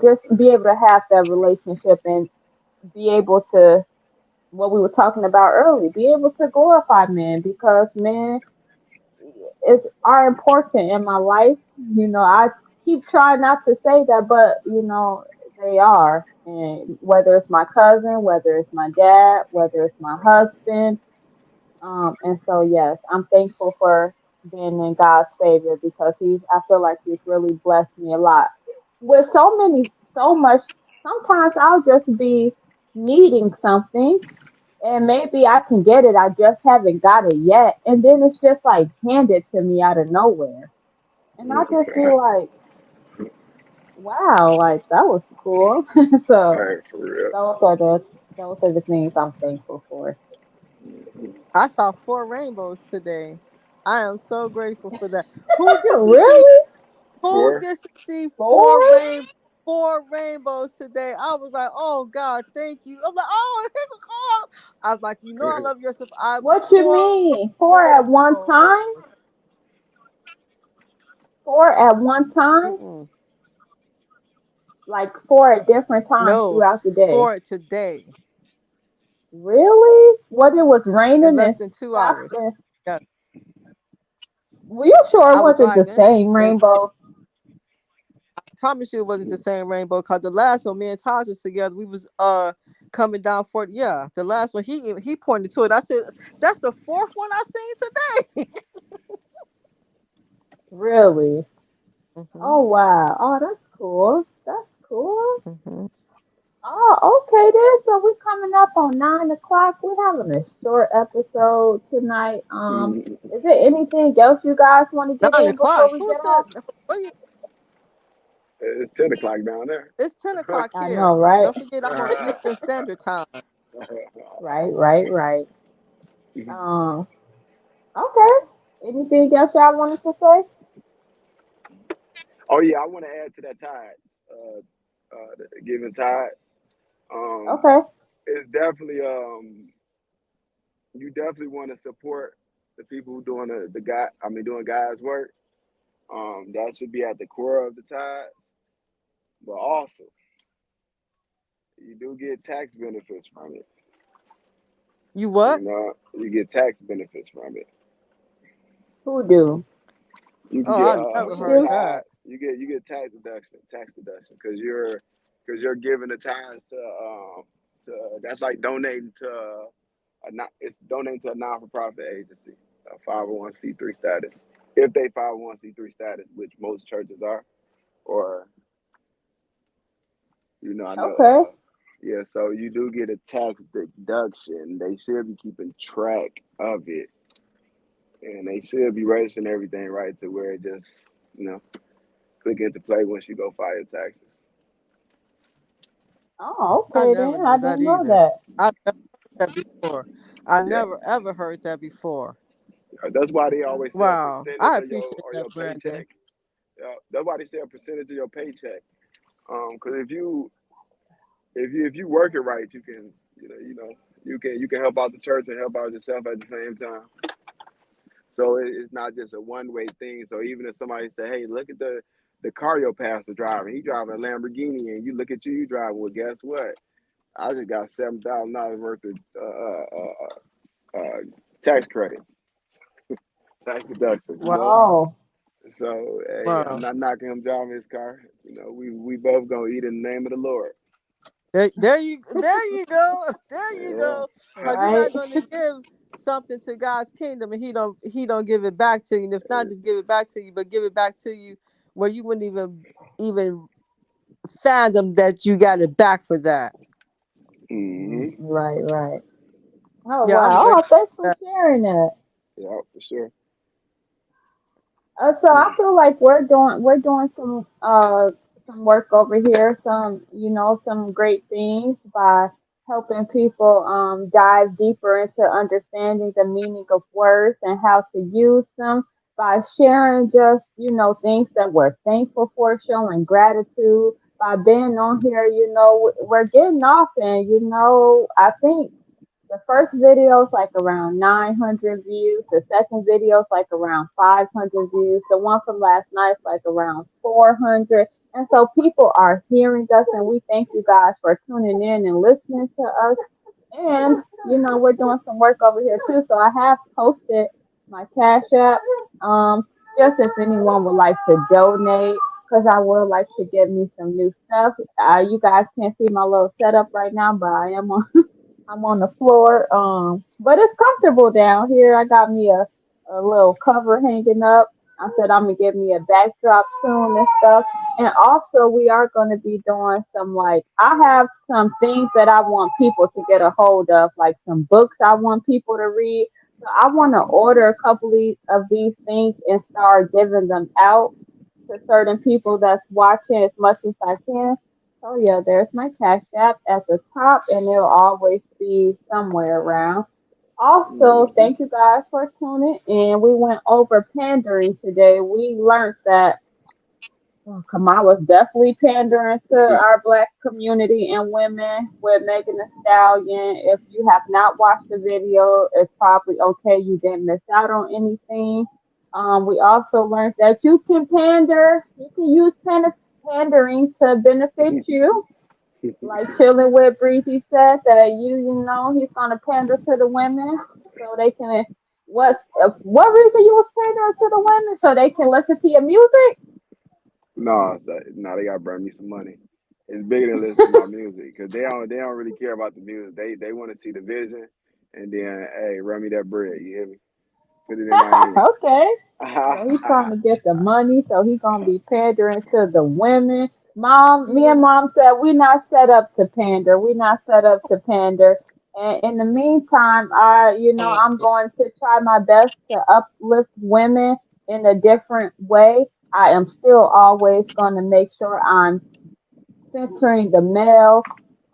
just be able to have that relationship and be able to, what we were talking about earlier, be able to glorify men, because men are important in my life. I keep trying not to say that, but they are. And whether it's my cousin, whether it's my dad, whether it's my husband, and so yes, I'm thankful for being in God's favor, because I feel like he's really blessed me a lot with so much. Sometimes I'll just be needing something and maybe I can get it. I just haven't got it yet. And then it's just like handed to me out of nowhere. And I just feel like, wow, like that was cool. So Right, for real. those are the those are the things I'm thankful for. I saw four rainbows today. I am so grateful for that. Who gets to see? Really? Who Four? gets to see Four? four rainbows today? I was like, oh God, thank you. I'm like, oh, here we go. I was like, I love yourself. I What you four mean? Four at one rainbows. time? Four at one time? Mm-mm. Like four at different times No, throughout the day? four today Really? What, it was in raining less and than 2 hours. stopped? Yeah, Were you sure it I was wasn't the driving, same and rainbow? I promise you it wasn't the same rainbow. Cause the last one, me and Taj was together. We was coming down for, yeah. The last one, he pointed to it. I said, that's the fourth one I seen today. Really? hmm Oh wow. Oh, that's cool. That's cool. hmm Oh, okay then. So we're coming up on 9 o'clock. We're having a short episode tonight. Is there anything else you guys want to get nine in o'clock. before we Who get said? off? What you, It's 10 o'clock down there. it's 10 o'clock I here. know, right? Don't forget, I'm on Eastern Standard Time. Right, right, right. Um, okay. Anything else y'all wanted to say? Oh yeah, I want to add to that tide. The giving tide. Um, Okay. it's definitely you definitely want to support the people who doing the guy. I mean, doing God's work. That should be at the core of the tide. But also, you do get tax benefits from it. You what? You know, you get tax benefits from it. Who do? You can Oh, get I never We with the heard do. tithe. that. You get tax deduction because you're giving the tithes to that's like donating to a not it's donating to a non for profit agency, a 501c3 status. If they 501c3 status, which most churches are, or I know Okay. yeah, so you do get a tax deduction. They should be keeping track of it, and they should be registering everything right to where it just click into play once you go file your taxes. Oh, I okay never then. I knew that didn't know either. that. I never heard that before. I Yeah, never ever heard that before. that's why they always say a Wow. I percentage of appreciate your that, Brandon. paycheck. That's why they say a percentage of your paycheck. Because if you work it right, you can you can help out the church and help out yourself at the same time. So it's not just a one way thing. So even if somebody say, "Hey, look at the car your pastor driving. He driving a Lamborghini," and you look at you driving. Well, guess what? I just got $7,000 worth of tax credit, tax deductions. Wow. Oh, So hey, I'm Wow. not knocking him driving his car. We both gonna eat in the name of the Lord. There you go. There you Yeah. go. Cause you're right. not gonna give something to God's kingdom and he don't give it back to you. And if not just give it back to you, but give it back to you where you wouldn't even fathom that you got it back for that. Mm, Mm-hmm. right, right. Oh Yeah, I'm wow. grateful Oh, thanks for for that. sharing that. Yeah, for sure. So I feel like we're doing some work over here, some great things by helping people dive deeper into understanding the meaning of words and how to use them by sharing just things that we're thankful for, showing gratitude by being on here. We're getting off, and I think the first video is like around 900 views. The second video is like around 500 views. The one from last night is like around 400. And so people are hearing us, and we thank you guys for tuning in and listening to us. And, we're doing some work over here too. So I have posted my Cash App, just if anyone would like to donate, because I would like to get me some new stuff. You guys can't see my little setup right now, but I'm on the floor. But it's comfortable down here. I got me a little cover hanging up. I said I'm gonna get me a backdrop soon and stuff. And also we are gonna be doing some I have some things that I want people to get a hold of, like some books I want people to read. So I want to order a couple of these things and start giving them out to certain people that's watching as much as I can. Oh yeah, there's my Cash App at the top, and it'll always be somewhere around. Also, Mm-hmm. thank you guys for tuning in. We went over pandering today. We learned that Kamala's definitely pandering to our black community and women with Megan Thee Stallion. If you have not watched the video, it's probably okay. You didn't miss out on anything. We also learned that you can pander. You can use pandering to benefit you. Like chilling with Breezy said that he's gonna pander to the women so they can. What reason you was pandering to the women so they can listen to your music? No, they gotta bring me some money. It's bigger than listening to my music because they don't really care about the music. They want to see the vision, and then hey, run me that bread. You hear me? Put it in my Okay. hand. So he's trying to get the money, so he's gonna be pandering to the women. Me and mom said we're not set up to pander. We're not set up to pander. And in the meantime, I'm going to try my best to uplift women in a different way. I am still always going to make sure I'm centering the male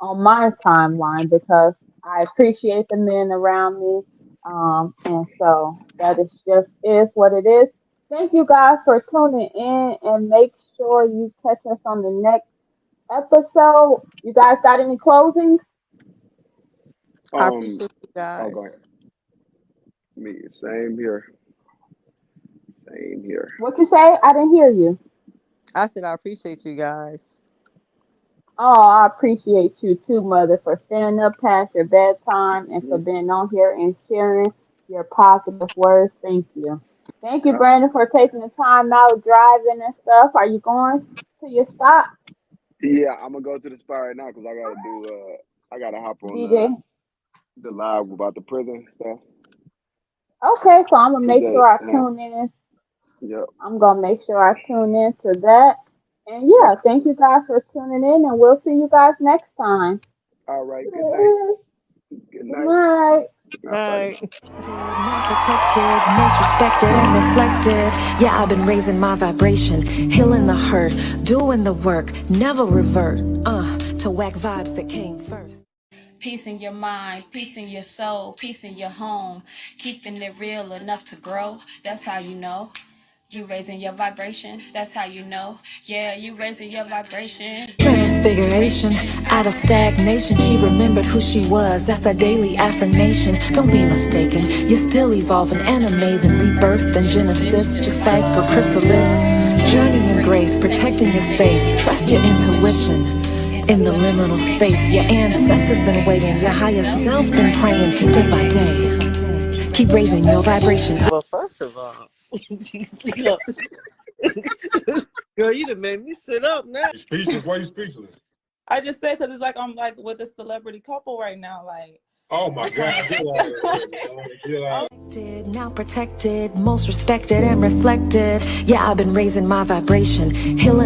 on my timeline because I appreciate the men around me. And so that is just is what it is. Thank you guys for tuning in and make sure you catch us on the next episode. You guys got any closings? I Um, appreciate you oh, go ahead. guys. Me, same here. Same here. What you say? I didn't hear you. I said I appreciate you guys. Oh, I appreciate you too, Mother, for staying up past your bedtime and for Mhm. being on here and sharing your positive words. Thank you. Thank you, Yeah, Brandon, for taking the time out driving and stuff. Are you going to your stop, yeah. I'm gonna go to the spot right now because I gotta do. I gotta hop on DJ? the live about the prison stuff. Okay, so I'm gonna Cause make sure I that, tune in. yep. I'm gonna make sure I tune in to that. And yeah, thank you guys for tuning in, and we'll see you guys next time. All right. Good night. Good Good night. night. All right. Night. Not protected, most respected and reflected. Yeah, I've been raising my vibration, healing the hurt, doing the work, never revert. To whack vibes that came first. Peace in your mind, peace in your soul, peace in your home. Keeping it real enough to grow. That's how you know. You raising your vibration. That's how you know. Yeah, you raising your vibration. Transfiguration, out of stagnation, she remembered who she was. That's a daily affirmation. Don't be mistaken, you're still evolving and amazing. Rebirth and Genesis, just like a chrysalis. Journey in grace, protecting your space. Trust your intuition. In the liminal space, your ancestors been waiting. Your higher self been praying day by day. Keep raising your vibration. Well, first of all, look, girl, you done made me sit up now. You speechless? Why you speechless? I just say because it's like I'm like with a celebrity couple right now. Like, Oh my God. Get out of here, man. Get out. Now protected, most respected and reflected. Yeah, I've been raising my vibration, healing.